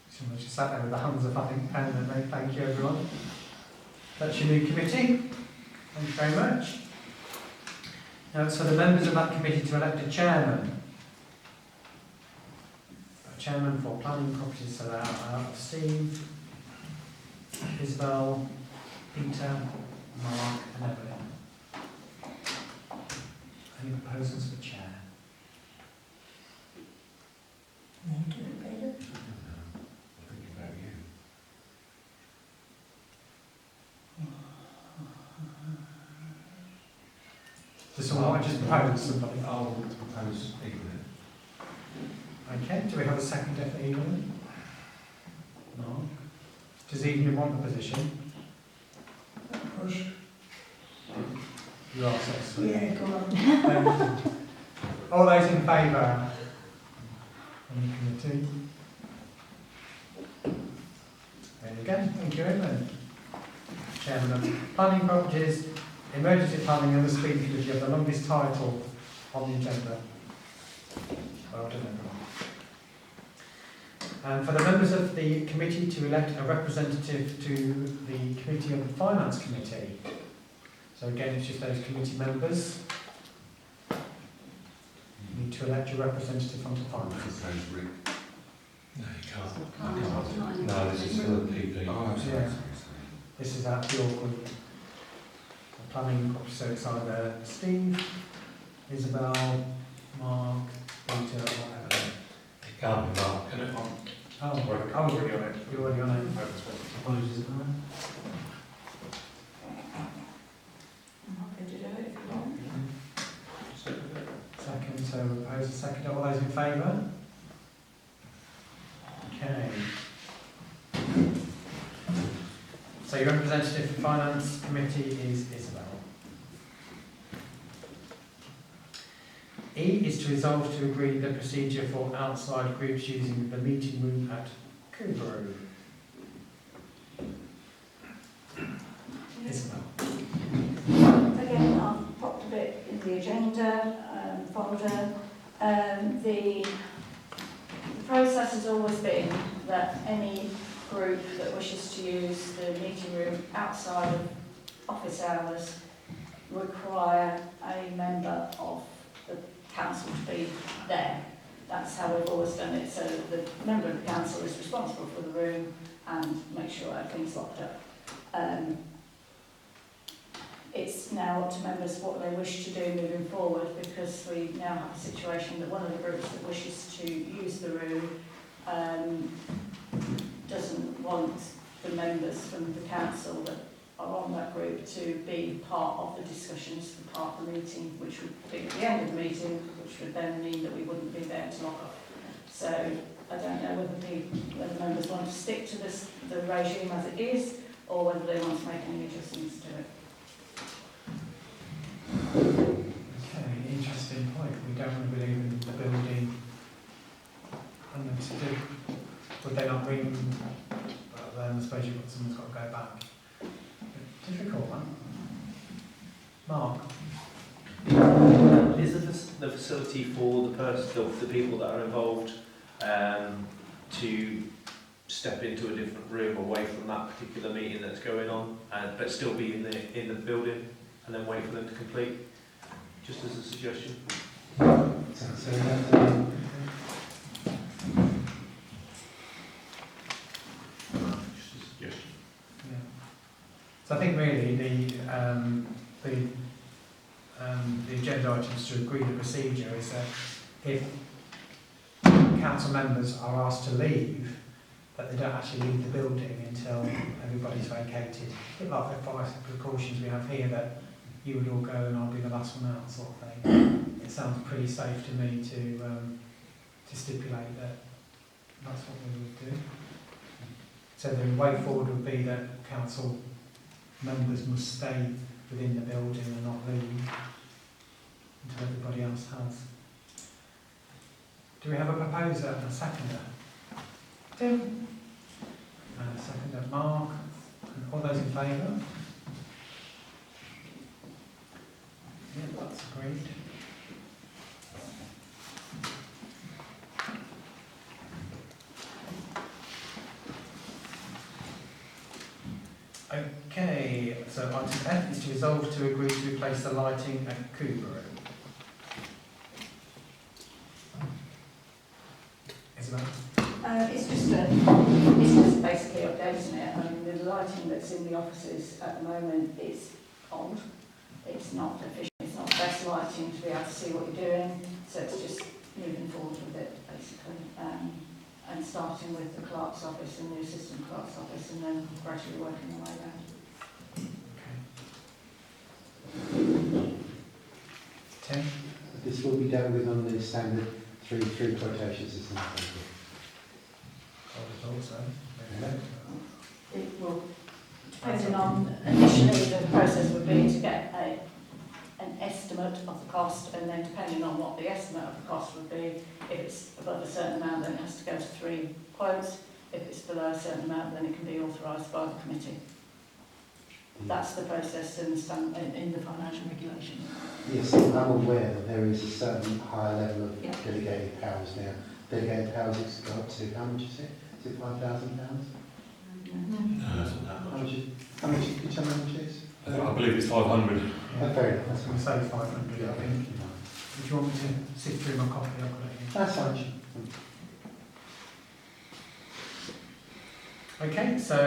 Someone just sat there with the hands up, I think, and thank you everyone. That's your new committee. Thank you very much. Now it's for the members of that committee to elect a chairman. A chairman for planning properties, so that are Steve, Isabel, Peter, Mark and Evelyn. Any proposals for chair? Does someone want to just propose somebody? I'll propose Evelyn. Okay, do we have a seconder for Evelyn? No. Does Evelyn want the position? Push. You are so sweet. Yeah, go on. All those in favour? Any committee? There you go, thank you Evelyn. Chairman of Planning Properties, Emergency Planning and the Speed Committee have the longest title on the agenda. Well done everyone. And for the members of the committee to elect a representative to the Committee of the Finance Committee. So again, it's just those committee members. You need to elect your representative onto finance. Rick. No, you can't. Can't. No, this is for the PP. Oh, Yeah. This is at the awkward planning, so it's either Steve, Isabel, Mark, Peter, or whatever. It can't be Mark, can it? Oh, I'll give you on it. you're already on it. Apologies. councillor propose a second. All those in favour? Okay. So your representative for Finance Committee is Isabel. E is to resolve to agree the procedure for outside groups using the meeting room at Cooperoo. Isabel. Again, I've popped a bit in the agenda folder. The process has always been that any group that wishes to use the meeting room outside of office hours require a member of the council to be there. That's how we've always done it. So the member of the council is responsible for the room and make sure everything's locked up. It's now up to members what they wish to do moving forward, because we now have a situation that one of the groups that wishes to use the room doesn't want the members from the council that are on that group to be part of the discussions for part of the meeting, which would be at the end of the meeting, which would then mean that we wouldn't be there to lock up. So I don't know whether members want to stick to the regime as it is, or whether they want to make any adjustments to it. Okay, interesting point. We don't want to believe in the building. And then to do, would they not ring? Well, then I suppose someone's got to go back. Difficult one. Mark? Is the facility for the people that are involved to step into a different room away from that particular meeting that's going on, but still be in the building and then wait for them to complete? Just as a suggestion. So that, Just a suggestion. Yeah. So I think really the agenda items to agree the procedure is that if council members are asked to leave, that they don't actually leave the building until everybody's vacated. A bit like the fire precautions we have here, that you would all go and I'll be the last one out, sort of thing. It sounds pretty safe to me to stipulate that that's what we would do. So the way forward would be that council members must stay within the building and not leave until everybody else has. Do we have a proposer and a seconder? Tim? And a seconder, Mark. And all those in favour? Yeah, that's agreed. Okay, so item F is to resolve to agree to replace the lighting at Cooperoo. Isabel? It's just basically updating it. I mean, the lighting that's in the offices at the moment is old. It's not efficient. It's not the best lighting to be able to see what you're doing. So it's just moving forward with it, basically, and starting with the clerk's office and the assistant clerk's office, and then gradually working the way around. Okay. Tim? this will be dealt with on the standard three quotation system. I would have thought so. It will, depending on, initially the process would be to get an estimate of the cost, and then depending on what the estimate of the cost would be, if it's above a certain amount then it has to go to 3 quotes, if it's below a certain amount then it can be authorised by the committee. That's the process in the financial regulation. Yes, I'm aware that there is a certain higher level of delegated powers now. Delegated powers it's got up to, how much is it? Is it £5,000? No, that's not that How much. much, could you tell me how much it is? I believe it's 500. Yeah. Fair enough. I was going to say 500, I think. If you want me to sift through my copy, I've got it here. That's fine. Okay, so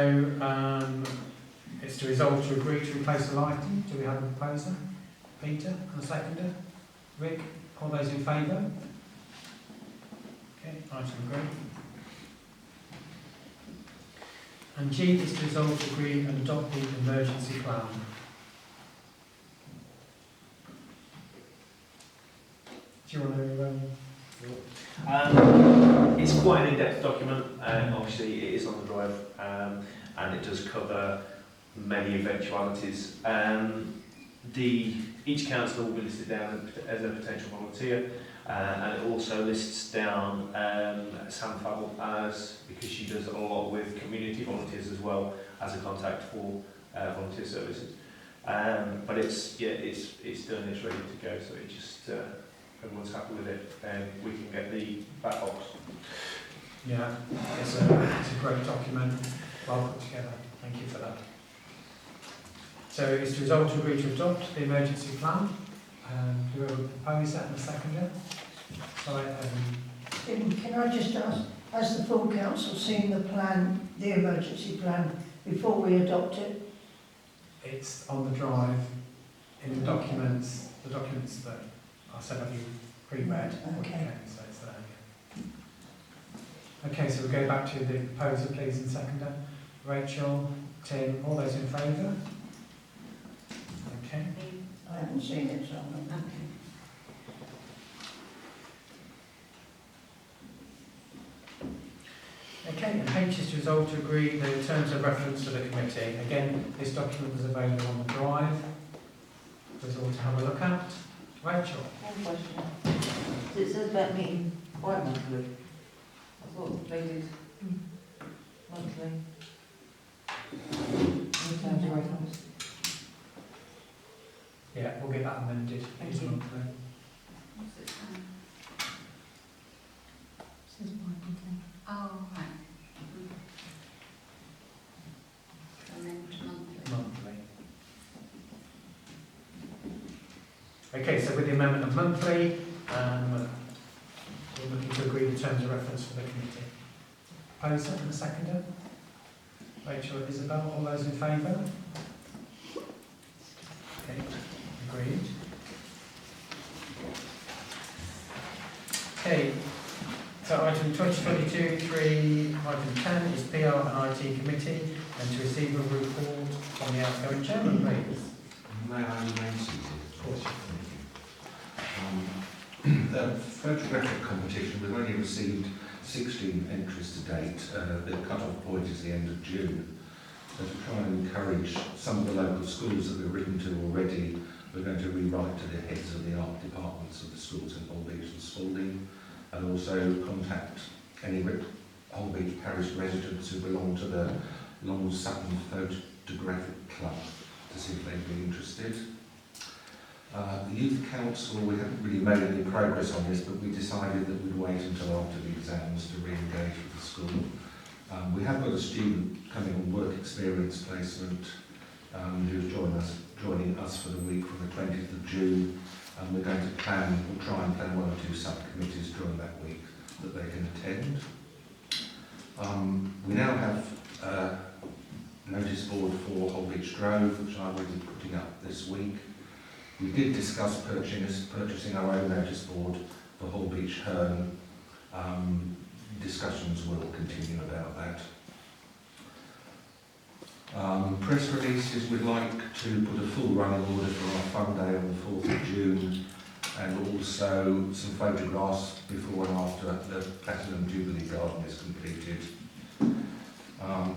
it's to resolve to agree to replace the lighting. Do we have a proposer? Peter and a seconder? Rick? All those in favour? Okay, item agreed. And G is to resolve to agree and adopt the emergency plan. Do you want to... It's quite an in-depth document, and obviously it is on the drive, and it does cover many eventualities. Each councillor will be listed down as a potential volunteer, and it also lists down Sam Farrell as, because she does a lot with community volunteers as well, as a contact for volunteer services. But it's done, it's ready to go, so it just everyone's happy with it, and we can get the back box. Yeah, it's a great document, well put together. Thank you for that. So it's to resolve to agree to adopt the emergency plan. Do we have a proposer and a seconder? Sorry, Can I just ask, has the full council seen the plan, the emergency plan, before we adopt it? it's on the drive in the documents that I said have you pre-read. Okay. So it's there. Yeah. Okay, so we'll go back to the proposer, please, and seconder. Rachel, Tim, all those in favour? Okay. I haven't seen it, so I'm not. Okay, and H is to resolve to agree the terms of reference for the committee. Again, this document was available on the drive for us all to have a look at. Rachel? One question. It says about meeting bi-monthly. I thought they did monthly. In terms of reference. Yeah, we'll get that amended. Thank It's you. monthly. What's it say? Says bi-monthly. Oh, right. Amend monthly. Monthly. Okay, so with the amendment of monthly, we're looking to agree the terms of reference for the committee. Proposer and a seconder? Rachel, Isabel, all those in favour? Okay, agreed. Okay, so item 2022-3, item 10 is PR and IT committee, and to receive a report from the outgoing chairman, please. May I remain seated? Of course. The photographic competition, we've only received 16 entries to date. The cut-off point is the end of June. So to try and encourage some of the local schools that we've written to already, we're going to rewrite to the heads of the art departments of the schools in Holbeach and Spalding, and also contact any Holbeach Parish residents who belong to the Long Sutton Photographic Club to see if they'd be interested. The Youth Council, we haven't really made any progress on this, but we decided that we'd wait until after the exams to re-engage with the school. We have got a student coming on work experience placement who's joining us for the week from the 20th of June. And we're going to try and plan one or two subcommittees during that week that they can attend. We now have a notice board for Holbeach Drove, which I will be putting up this week. We did discuss purchasing our own notice board for Holbeach Herne. Discussions will continue about that. Press releases, we'd like to put a full running order for our fun day on the 4th of June, and also some photographs before and after the Platinum Jubilee Garden is completed.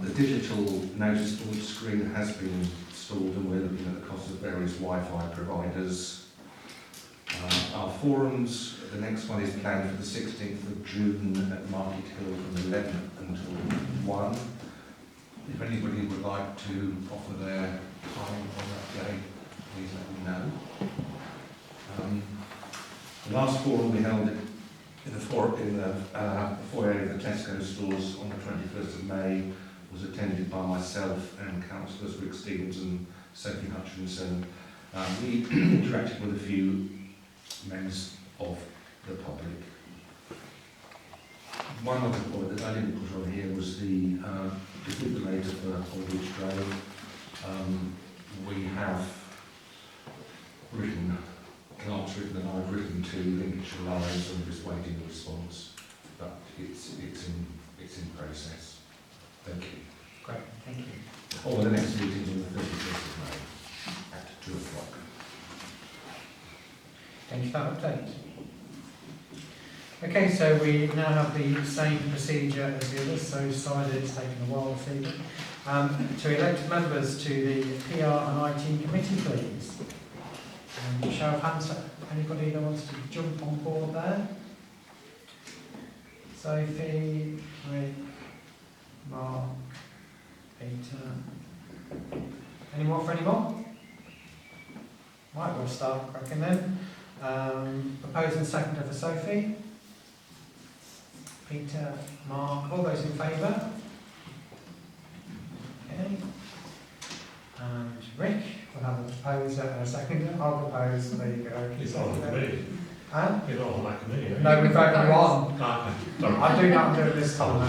The digital notice board screen has been installed, and we're looking at the cost of various Wi-Fi providers. Our forums, the next one is planned for the 16th of June at Market Hill from 11 until 1. If anybody would like to offer their time on that day, please let me know. The last forum we held in the foyer of the Tesco stores on the 21st of May was attended by myself and councillors Rick Stevens and Sophie Hutchinson. We interacted with a few members of the public. One other point that I didn't put on here was the defibrillator for Holbeach Drove. We have written, Clark's written and I've written to Lincolnshire Lines and just waiting a response, but it's in process. Thank you. Great, thank you. Oh, the next meeting is on the 31st of May at 2 o'clock. Thank you for that update. Okay, so we now have the same procedure as the others, so decided it's taken a while this evening. To elect members to the PR and IT committee, please. Show of hands, anybody that wants to jump on board there? Sophie, Rick, Mark, Peter. Any more for any more? Right, we'll start cracking then. Propose and seconder for Sophie. Peter, Mark, all those in favour? Okay. And Rick, we'll have a proposer and a seconder. I'll propose, there you go. It's not on the committee. Huh? It's not on that committee. No, we vote you on. Ah, sorry. I do not do it this time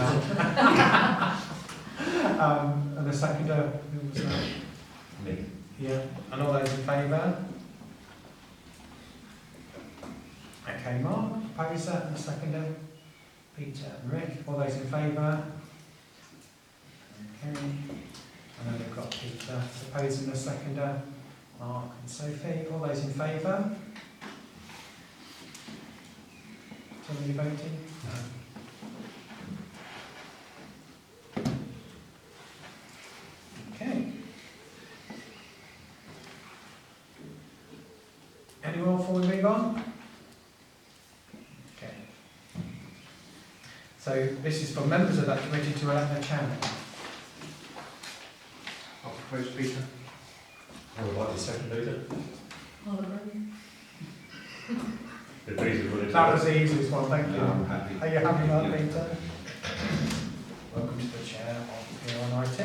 now. And the seconder, who was that? Me. Yeah, and all those in favour? Okay, Mark, proposer and seconder. Peter and Rick, all those in favour? Okay. And then we've got Peter, proposer and seconder. Mark and Sophie, all those in favour? Somebody voting? No. Okay. Anyone before we move on? Okay. So this is for members of that committee to elect their chairman. I'll propose Peter. I would like the second leader. If Peter's willing to. That was the easiest one, thank you. I'm happy. Are you happy with that, Yeah. Peter? Welcome to the chair of PR&IT.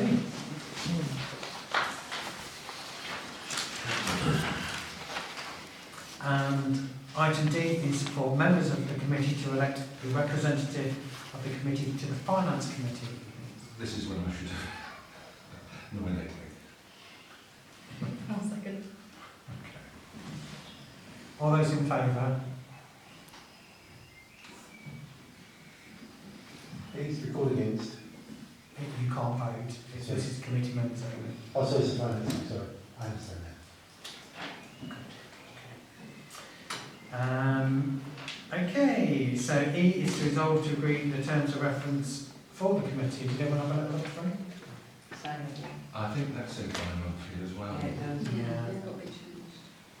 And item D is for members of the committee to elect the representative of the committee to the finance committee. This is when I should have nominated. I'll second. All those in favour? Please record against. You can't vote. This is committee members only. Oh, sorry, it's finance, sorry. I understand that. Okay, so E is to resolve to agree the terms of reference for the committee. Did everyone have a look through? I think that's it by monthly as well. Yeah.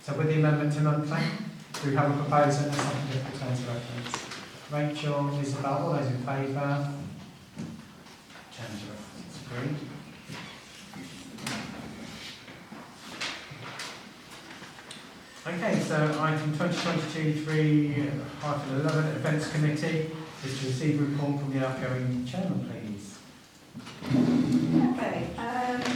So with the amendment to monthly, do we have a proposer and a seconder for terms of reference? Rachel, Isabel, all those in favour? Terms of reference agreed. Okay, so item 2022-3-11, Events Committee, is to receive a report from the outgoing chairman, please. Okay,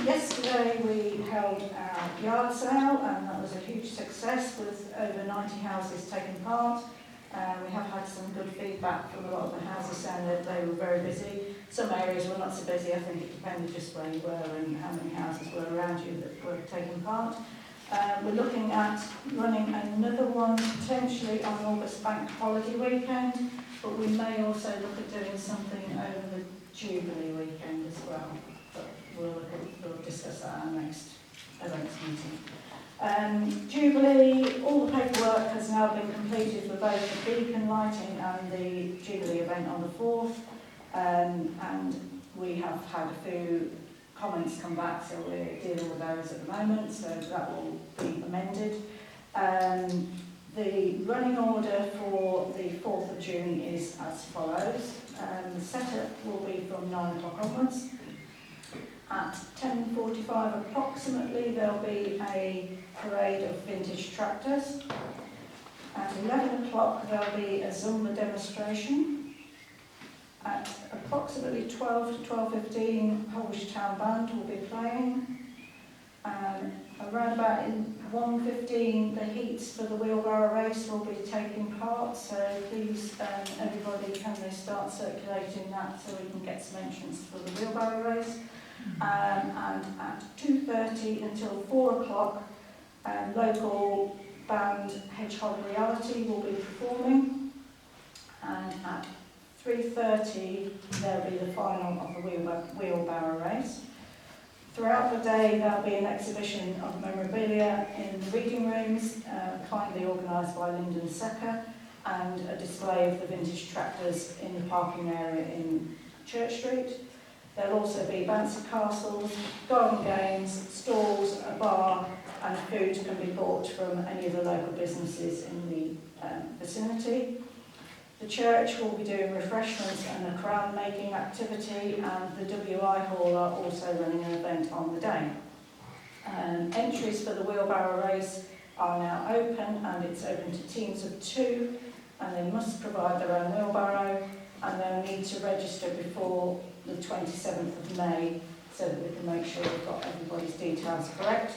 yesterday we held our yard sale and that was a huge success with over 90 houses taking part. We have had some good feedback from a lot of the houses saying that they were very busy. Some areas were not so busy. I think it depended just where you were and how many houses were around you that were taking part. We're looking at running another one potentially on August bank holiday weekend, but we may also look at doing something over the Jubilee weekend as well. But we'll discuss that at our next events meeting. Jubilee, all the paperwork has now been completed for both the beacon lighting and the Jubilee event on the 4th, and we have had a few comments come back, so we're dealing with those at the moment, so that will be amended. The running order for the 4th of June is as follows. The setup will be from 9 o'clock onwards. At 10:45 approximately there'll be a parade of vintage tractors. At 11 o'clock there'll be a Zumba demonstration. At approximately 12 to 12:15 Holwish Town Band will be playing. Around about 1:15 the heats for the wheelbarrow race will be taking part, so please everybody, can they start circulating that so we can get some entrance for the wheelbarrow race. And at 2:30 until 4 o'clock local band Hedgehog Reality will be performing, and at 3:30 there'll be the final of the wheelbarrow race. Throughout the day there'll be an exhibition of memorabilia in the reading rooms, kindly organised by Lyndon Secker, and a display of the vintage tractors in the parking area in Church Street. There'll also be bouncy castles, garden games, stalls, a bar, and food can be bought from any of the local businesses in the vicinity. The church will be doing refreshments and a crown making activity, and the WI Hall are also running an event on the day. Entries for the wheelbarrow race are now open, and it's open to teams of 2, and they must provide their own wheelbarrow, and they'll need to register before the 27th of May so that we can make sure we've got everybody's details correct.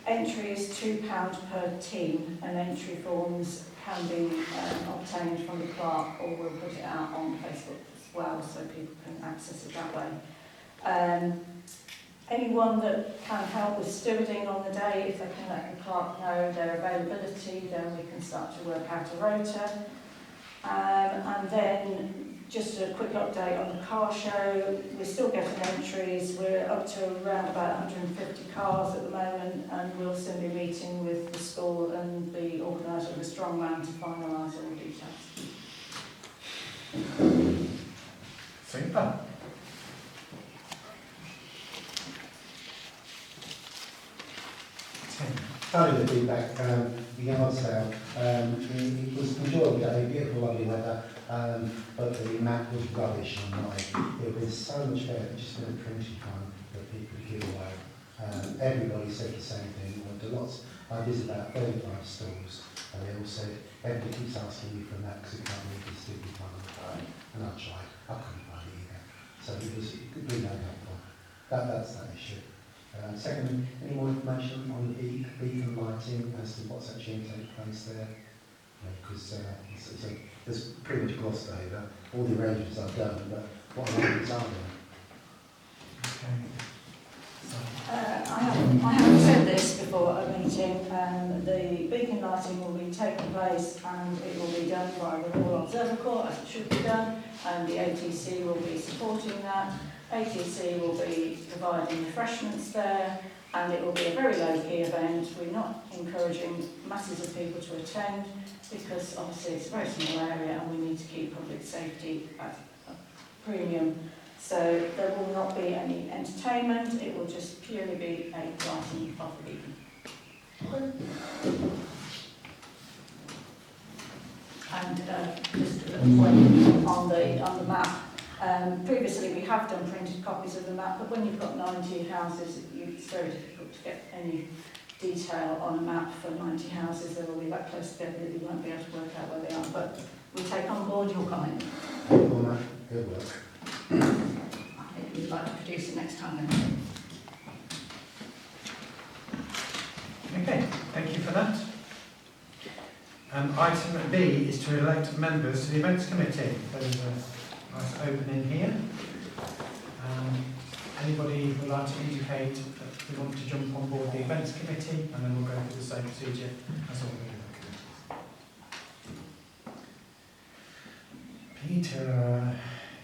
Entry is £2 per team, and entry forms can be obtained from the clerk, or we'll put it out on Facebook as well so people can access it that way. Anyone that can help with stewarding on the day, if they can let the clerk know their availability, then we can start to work out a rota. And then just a quick update on the car show. We're still getting entries. We're up to around about 150 cars at the moment, and we'll soon be meeting with the school and the organiser of the Strongman to finalise all the details. Super. Having the feedback, you can answer. It was enjoyable day, beautiful, lovely weather, but the map was rubbish online. It was so much better just in a printing time that people could give away. Everybody said the same thing. Went to lots. I visited about 35 stores, and they all said, everybody keeps asking me for a map because it can't read this stupid one on the phone. And I tried. I couldn't find it either. So it was really no helpful. That's that issue. Secondly, any more information on the beacon lighting as to what's actually going to take place there? Because it's pretty much glossed over. All the arrangements are done, but what arrangements are there? I have said this before a meeting. The beacon lighting will be taking place, and it will be done by the Royal Observer Corps as it should be done, and the ATC will be supporting that. ATC will be providing refreshments there, and it will be a very low-key event. We're not encouraging masses of people to attend because obviously it's a very small area and we need to keep public safety at a premium. So there will not be any entertainment, it will just purely be a lighting of the beacon. And just a little point on the map. Previously we have done printed copies of the map, but when you've got 90 houses, it's very difficult to get any detail on a map for 90 houses. They'll all be that close together that you won't be able to work out where they are. But we take on board your comment. Good work. If you'd like to produce it next time then. Okay, thank you for that. Item B is to elect members to the Events Committee. There's a nice opening here. Anybody would like to indicate that they want to jump on board the Events Committee, and then we'll go through the same procedure as all the other committees. Peter,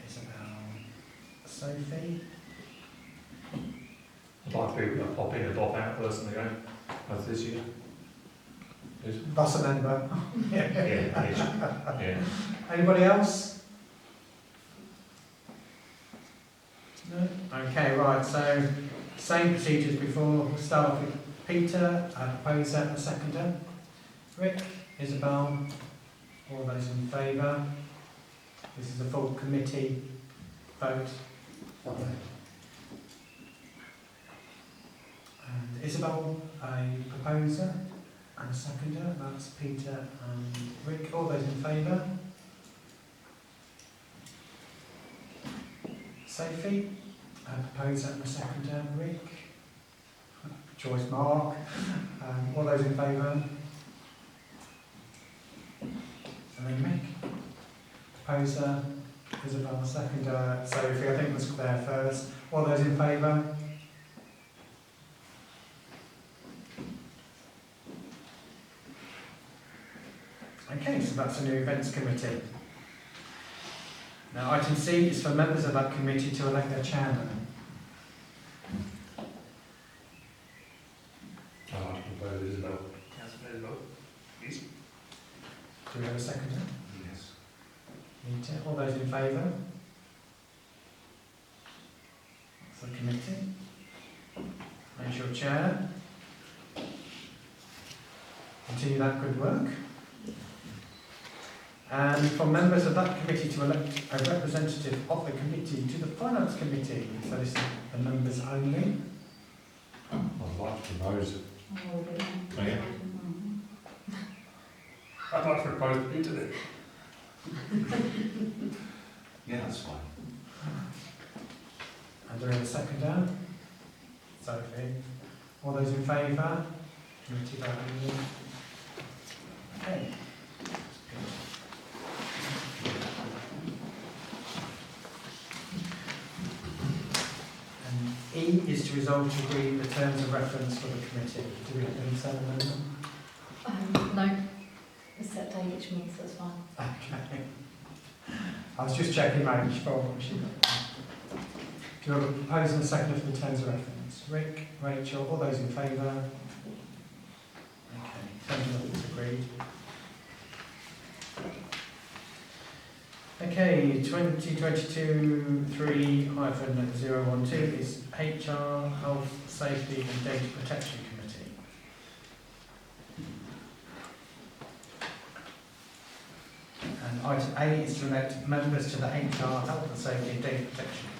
Isabel, Sophie. I'd like to be a pop in and pop out person again, as this year. That's a member. Yeah. Anybody else? No? Okay, right, so same procedures before. We'll start off with Peter, a proposer and a seconder. Rick, Isabel, all those in favour. This is a full committee vote. Okay. And Isabel, a proposer and a seconder. That's Peter and Rick. All those in favour. Sophie, a proposer and a seconder. Rick. Joyce, Mark. All those in favour. And then Rick. Proposer, Isabel, seconder. Sophie, I think was Claire first. All those in favour. Okay, so that's a new events committee. Now, item C is for members of that committee to elect their chairman. I'd like to propose Isabel. Do we have a seconder? Meeting. All those in favour? For the committee. As your chair. Continue that good work. And for members of that committee to elect a representative of the committee to the Finance Committee. So this is the members only. I'd like to propose. Oh, Yeah. I'd like to propose you to it. Yeah, that's fine. And there is a seconder. Sophie. All those in favour? Committee vote only. Okay. And E is to resolve to agree the terms of reference for the committee. Do we have any say on them? No, it's set day each month, so it's fine. Okay. I was just checking Rach for what she got. Do you have a proposal and a second for the terms of reference? Rick, Rachel, all those in favour? Okay, terms of reference agreed. Okay, 2022-3-012 is HR, Health, Safety and Data Protection Committee. And item A is to elect members to the HR, Health and Safety and Data Protection Committee.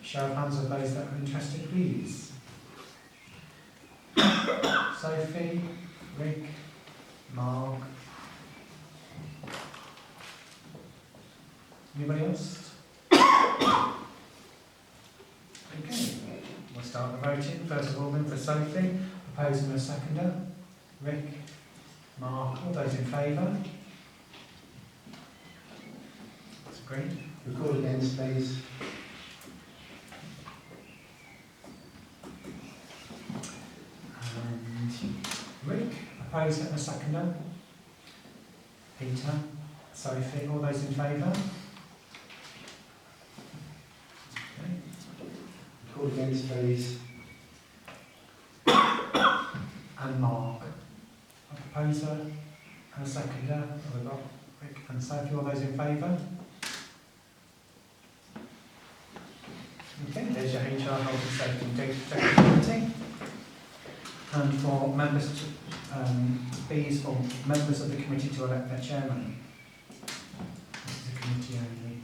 Show of hands of those that are interested, please. Sophie, Rick, Mark. Anybody else? Okay, we'll start the voting. First of all, then for Sophie, proposing a seconder. Rick, Mark, all those in favour? That's great. Record against, please. And Rick, opposed and a seconder. Peter, Sophie, all those in favour? Okay. Record against, please. And Mark, a proposer and a seconder. We've got Rick and Sophie, all those in favour? Okay, there's your HR, Health and Safety and Data Protection Committee. And for members to, Ppes for members of the committee to elect their chairman. This is a committee only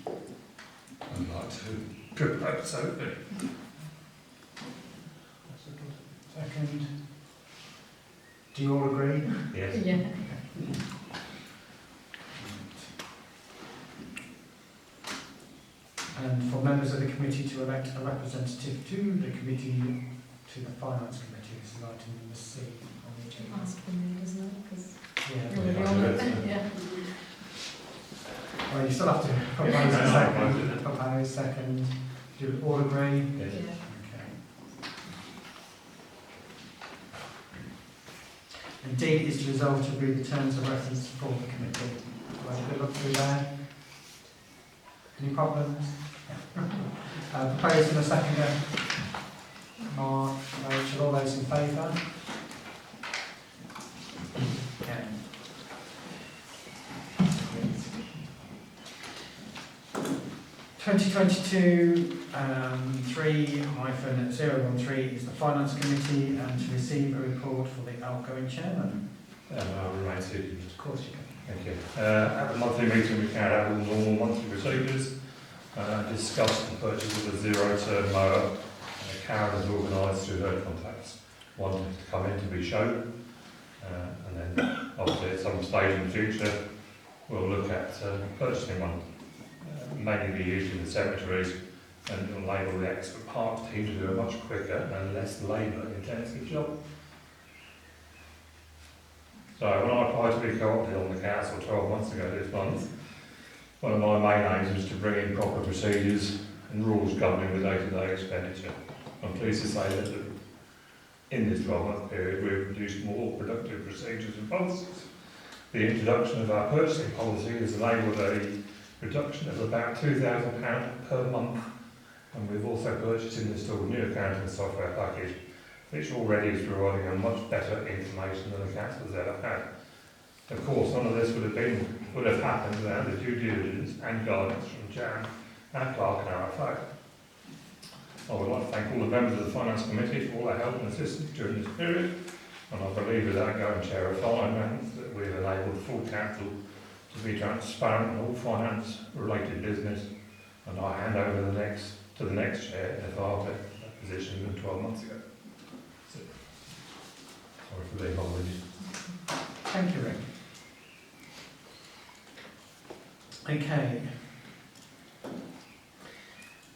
vote. I'd like to propose Sophie. Second. Do you all agree? Yes. Yeah. And for members of the committee to elect a representative to the committee, to the Finance Committee. This is item number C on the agenda. That's for me, isn't it? Because Yeah. you're already on it. Yeah. Well, you still have to propose a second. Propose second. Do you all agree? Yes. Yeah. Okay. And D is to resolve to agree the terms of reference for the committee. Well, good look through there. Any problems? Proposing a seconder. Mark, Rachel, all those in favour? Okay. 2022-3-013 is the Finance Committee and to receive a report for the outgoing chairman. I'll remain seated. Of course you can. Thank you. At the monthly meeting, we carried out all normal monthly procedures, discussed the purchase of a zero-turn mower. Karen has organised through her contacts one to come in to be shown, and then obviously at some stage in the future we'll look at purchasing one. Mainly be used in the cemeteries, and it will enable the expert parts team to do a much quicker and less labour-intensive job. So when I applied to be co-opted on the council 12 months ago this month, one of my main aims was to bring in proper procedures and rules governing the day-to-day expenditure. I'm pleased to say that in this 12-month period we've produced more productive procedures and policies. The introduction of our purchasing policy has enabled a reduction of about £2,000 per month, and we've also purchased and installed new accounting software package, which already is providing a much better information than the council has ever had. Of course, none of this would have happened without the due diligence and guidance from Jan, our clerk and our RFO. I would like to thank all the members of the Finance Committee for all their help and assistance during this period, and I believe as outgoing Chair of Finance that we have enabled the full Council to be transparent in all finance-related business, and I hand over to the next Chair in a far better position than 12 months ago. So, sorry for being long-winded. Thank you, Rick. Okay.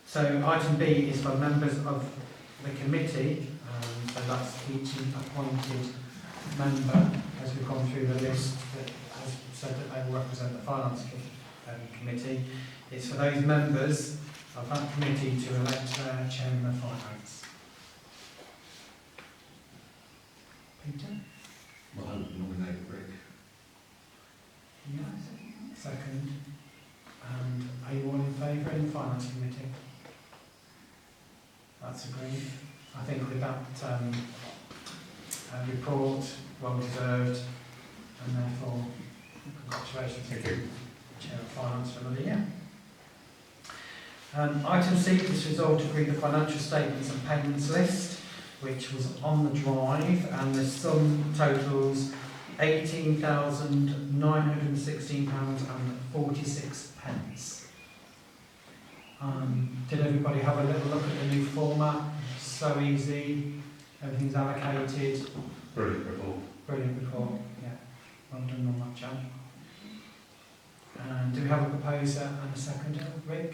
So item B is for members of the committee, so that's each appointed member, as we've gone through the list that has said that they will represent the Finance Committee. It's for those members of that committee to elect their Chairman of Finance. Peter? Well, I nominate Rick. Yeah. Second. And are you all in favour in the Finance Committee? That's agreed. I think with that report, well deserved, and therefore congratulations to the Chair of Finance for another year. Item C is resolved to agree the financial statements and payments list, which was on the drive, and the sum totals £18,916.46. Did everybody have a little look at the new format? So easy, everything's allocated. Brilliant report. Brilliant report, yeah. Well done on that, Jan. And do we have a proposer and a seconder? Rick?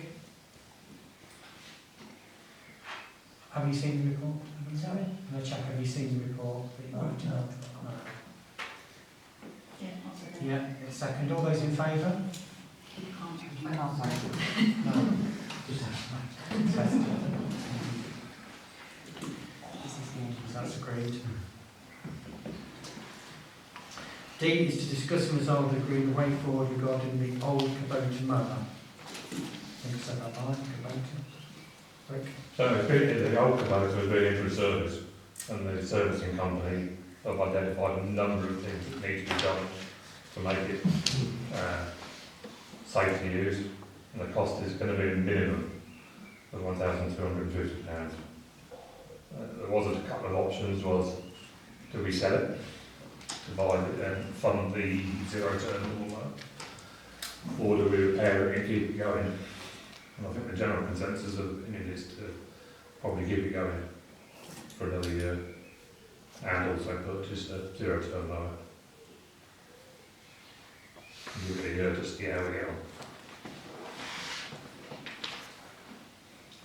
Have you seen the report? Sorry? No, check, have you seen the report? Oh, no. Yeah, second. All those in favour? No. That's agreed. D is to discuss and resolve and agree the way forward regarding the old Kubota mower. I think I said that right, Kubota. Rick? So the old Kubota has been in for a service, and the servicing company have identified a number of things that need to be done to make it safe to use, and the cost is going to be a minimum of £1,250. There was a couple of options. Was do we sell it to buy and fund the zero-turn lawnmower, or do we repair it and keep it going? And I think the general consensus of opinion is to probably keep it going for another year, and also purchase a zero-turn mower. Give it a year to see how we get on.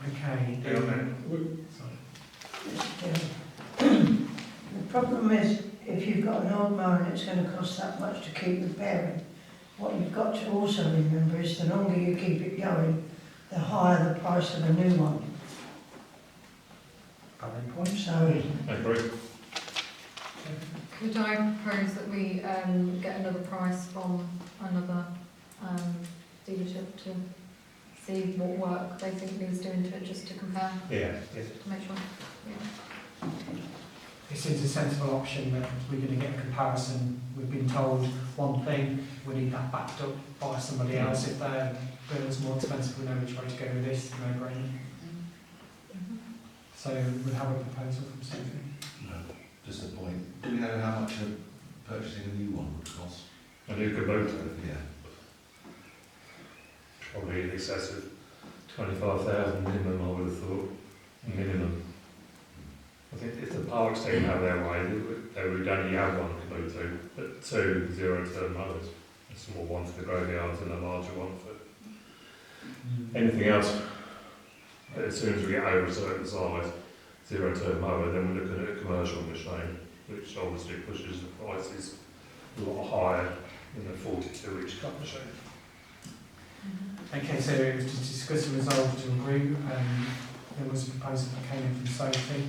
Okay. Sorry. The problem is, if you've got an old mower and it's going to cost that much to keep repairing, what you've got to also remember is the longer you keep it going, the higher the price of a new one. Valid point. So, I agree. Could I propose that we get another price from another dealership to see what work they think needs doing to it, just to compare, Yeah, yes. to make sure? Yeah. It seems a sensible option that we're going to get a comparison. We've been told one thing, we need that backed up by somebody else. If their bill's more expensive, we know which way to go with this, no brainer. So we'll have a proposal from Sophie. No, just a point. Do we know how much purchasing a new one would cost? A new Kubota, Yeah. probably in excess of 25,000 minimum, I would have thought. Minimum. I think if the parks didn't have their way, they would only have one Kubota, but two zero-turn mowers. A small one for the graveyards and a larger one for anything else. But as soon as we get over a certain size, zero-turn mower, then we're looking at a commercial machine, which obviously pushes the prices a lot higher than a 42-inch cut machine. Okay, so it was to discuss and resolve to agree. There was a proposal that came in from Sophie.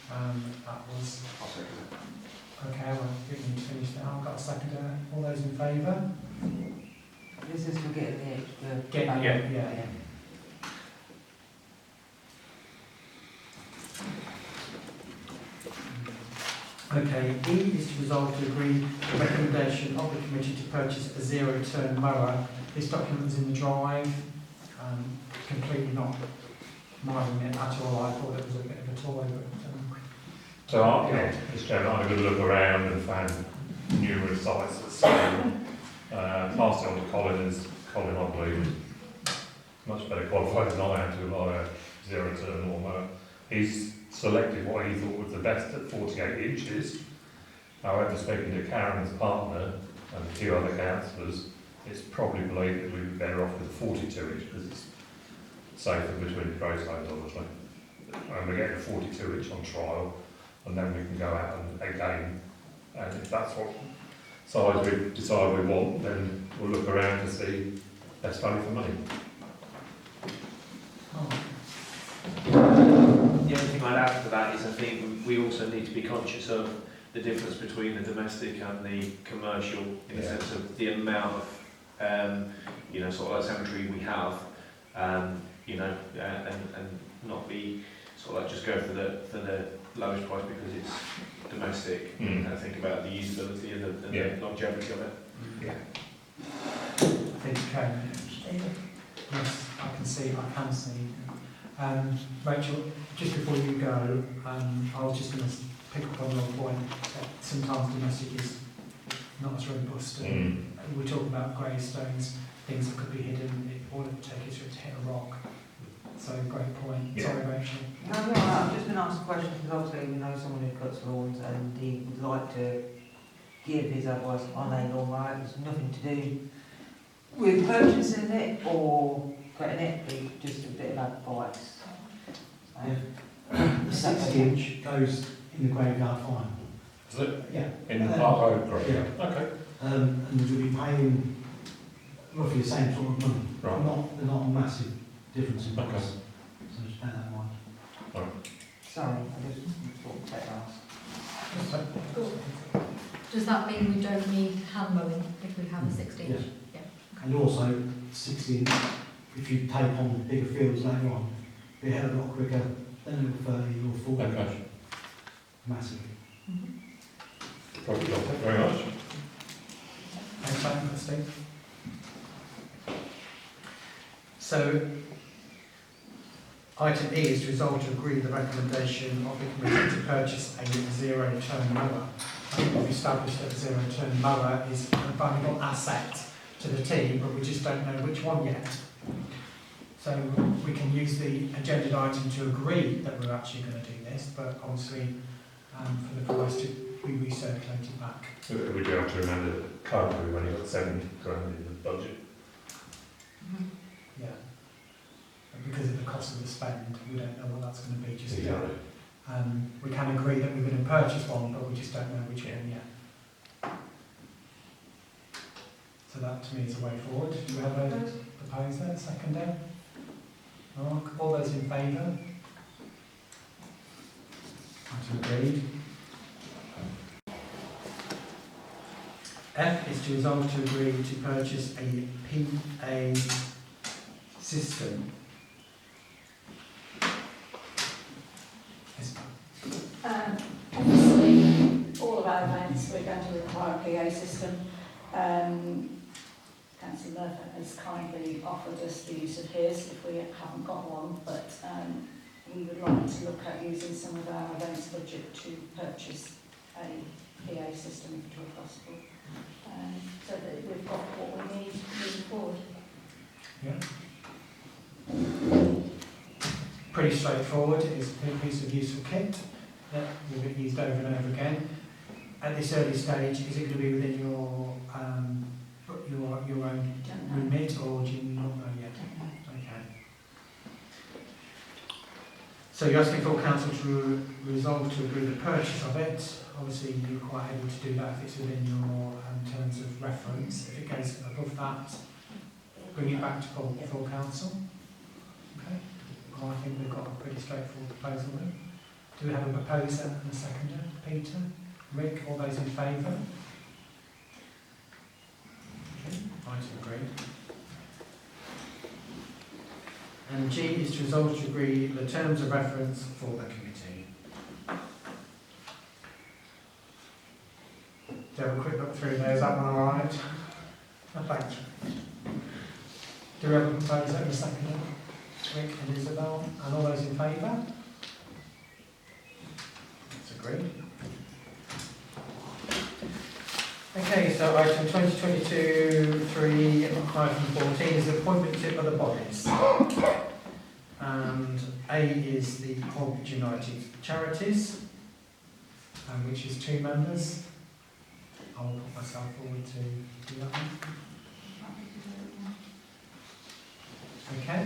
That was... Okay, well, we need to finish now. I've got a second. All those in favour? This is for getting the Yeah. Okay, E is to resolve to agree the recommendation of the committee to purchase a zero-turn mower. This document was in the drive, completely not my remit at all. I thought it was a bit of a toy, but So, Mr. Chairman, I had a good look around and found numerous sites that sell. Passed it on to Colin, I believe, much better qualified than I am to buy a zero-turn lawnmower. He's selected what he thought was the best at 48 inches. However, speaking to Karen's partner and a few other councillors, it's probably believed that we'd be better off with a 42 inch because it's safer between the grey zones, obviously. And we're getting a 42 inch on trial, and then we can go out and again, and if that's what size we decide we want, then we'll look around to see best value for money. The only thing I'd add to that is I think we also need to be conscious of the difference between the domestic and the commercial in the sense of the amount of, sort of like cemetery we have, and not be sort of like just go for the lowest price because it's domestic, and think about the usability and the longevity of it. Yeah. I think yes, I can see. Rachel, just before you go, I was just going to pick up on your point that sometimes domestic is not as robust. And we're talking about gravestones, things that could be hidden. All it would take is for it to hit a rock. So, great point. Yeah. Sorry, Rachel. No, I've just been asked a question because obviously we know someone who cuts lawns and he would like to give his advice on a lawnmower. It's nothing to do with purchasing it or getting it, it's just a bit of advice. The 60 inch goes in the graveyard fine. Is it? Yeah. In the Park Road graveyard? Yeah. Okay. And you'll be paying roughly the same sort of money. Right. They're not a massive difference in price. Okay. So just bear that in mind. Sorry, I just thought to ask. Does that mean we don't need hand mowing if we have a 16 inch? Yes. Yeah. And also 60 inch, if you take on bigger fields later on, be a hell of a lot quicker than a 30 or 40 Okay. inch. Massively. Thank you very much. Thanks, Steve. So, item E is to resolve to agree the recommendation of the committee to purchase a zero-turn mower. I think we've established that a zero-turn mower is a valuable asset to the team, but we just don't know which one yet. So we can use the agenda item to agree that we're actually going to do this, but obviously for the price to be recirculated back. Would you have to remember that currently we've only got 7 grand in the budget? Yeah. And because of the cost of the spend, we don't know what that's going to be just yet. We can agree that we're going to purchase one, but we just don't know which one yet. So that to me is a way forward. Do we have a proposer, a seconder? Mark, all those in favour? Item agreed. F is to resolve to agree to purchase a PA system. Obviously, all of our events we're going to require a PA system. Councillor Murphy has kindly offered us the use of his if we haven't got one, but we would like to look at using some of our events budget to purchase a PA system if at all possible, so that we've got what we need moving forward. Yeah. Pretty straightforward. It's a piece of useful kit that will be used over and over again. At this early stage, is it going to be within your own remit, or do you not know yet? Okay. So you're asking for council to resolve to agree the purchase of it. Obviously, you're quite able to do that if it's within your terms of reference. If it goes above that, bring it back to full council. Okay. Well, I think we've got a pretty straightforward proposal then. Do we have a proposer and a seconder? Peter? Rick? All those in favour? Okay, item agreed. And G is to resolve to agree the terms of reference for the committee. through there. Is that one all right? Thanks. Do we have a proposer and a seconder? Rick and Isabel, and all those in favour? That's agreed. Okay, so item 2022-3-14 is appointment to other bodies. And A is the Holbridge United Charities, which is 2 members. I'll put myself forward to do that one. Okay.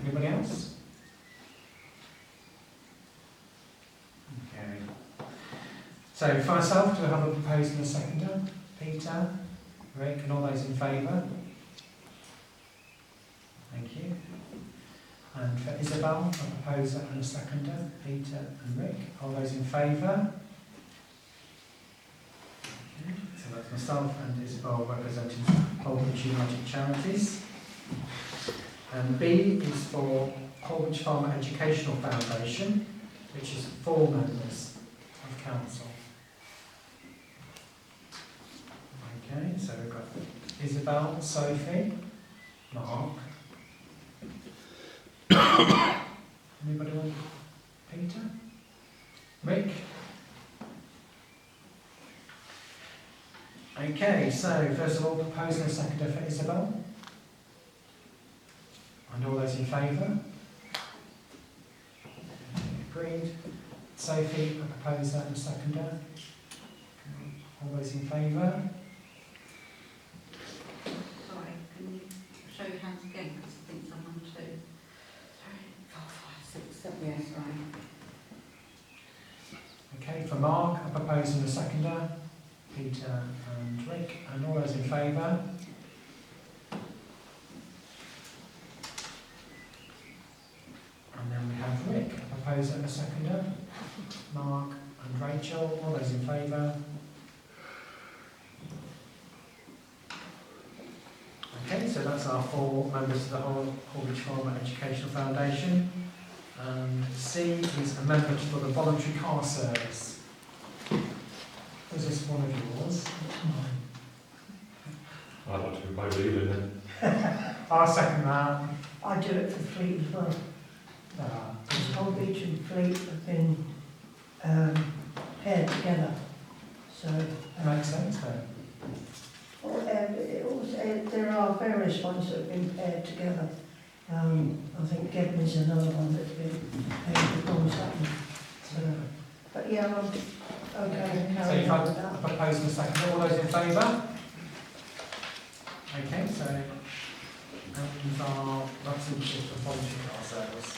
Anybody else? Okay. So for myself, do I have a proposer and a seconder? Peter, Rick, and all those in favour? Thank you. And for Isabel, a proposer and a seconder, Peter and Rick. All those in favour? Okay. So that's myself and Isabel representing Holbridge United Charities. And B is for Holbridge Farmer Educational Foundation, which is 4 members of council. Okay, so we've got Isabel, Sophie, Mark. Anybody want Peter? Rick? Okay, so first of all, proposer and seconder for Isabel. And all those in favour? Agreed. Sophie, a proposer and a seconder. All those in favour? Sorry, can you show your hands again? Because I think someone 2, 3, 4, 5, 6, 7, yes, right. Okay, for Mark, a proposer and a seconder. Peter and Rick, and all those in favour? And then we have Rick, a proposer and a seconder. Mark and Rachel, all those in favour? Okay, so that's our 4 members of the Holbridge Farmer Educational Foundation. And C is a member for the voluntary car service. Is this one of yours? I'd like to be my leader then. I'll second that. I do it for Fleet as well. Because Holbridge and Fleet have been paired together. So Makes sense then. There are various ones that have been paired together. I think Gebben's another one that's been paired with Bolton. So, but yeah, I'm okay. So you've had a proposer and a second. All those in favour? Okay, so that's in shift for voluntary car service.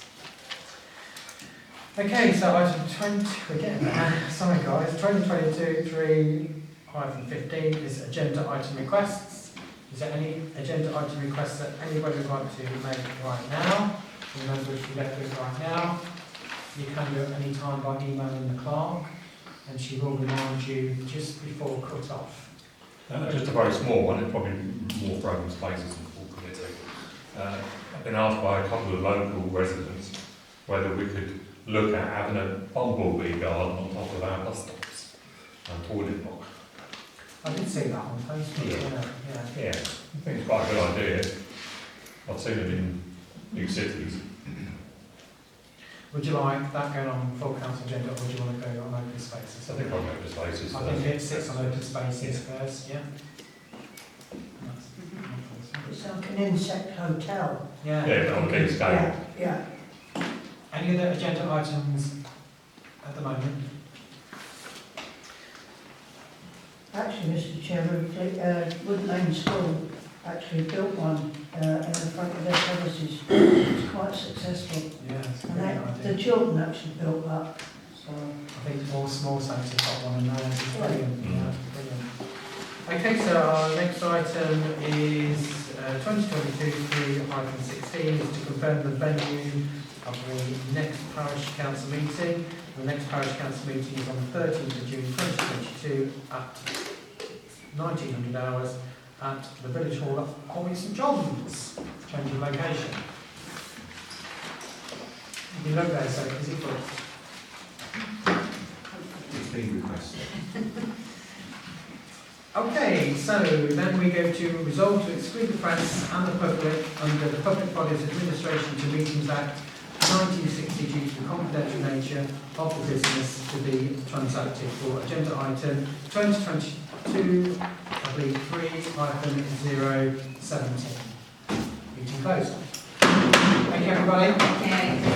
Okay, so item 20, we're getting there. Sorry guys, 2022-3-15 is agenda item requests. Is there any agenda item requests that anybody would like to make right now? Remember, if you left it right now, you can do it any time by emailing the clerk, and she will remind you just before cut-off. Just a very small one, it's probably more for open spaces and full committee. I've been asked by a couple of local residents whether we could look at having a bumblebee garden on top of our bus stops and toilet block. I did see that on Facebook, yeah. Yeah, I think it's quite a good idea. I've seen it in big cities. Would you like that going on full council agenda, or would you want to go on open spaces? I think I'll go to spaces I think it sits on open spaces first, yeah. It's like an insect hotel. Yeah. Yeah, but on a big scale. Yeah. Any other agenda items at the moment? Actually, Mr. Chairman, Wood Lane School actually built one in the front of their premises. It's quite successful. Yeah, it's a And great the idea. children actually built that. So I think all small sites have got one in there. It's brilliant. Yeah, brilliant. Okay, so our next item is 2022-3-16 is to confirm the venue of the next parish council meeting. The next parish council meeting is on the 13th of June 2022 at 1900 hours at the Village Hall at Holby St John's. Change of location. You look there, so is it booked? been requested. Okay, so then we go to resolve to exclude the press and the public under the Public Bodies Administration to Meetings Act 1960 due to the confidential nature of the business to be transacted for agenda item 2022, I believe 3-017. Meeting closed. Thank you everybody. Okay.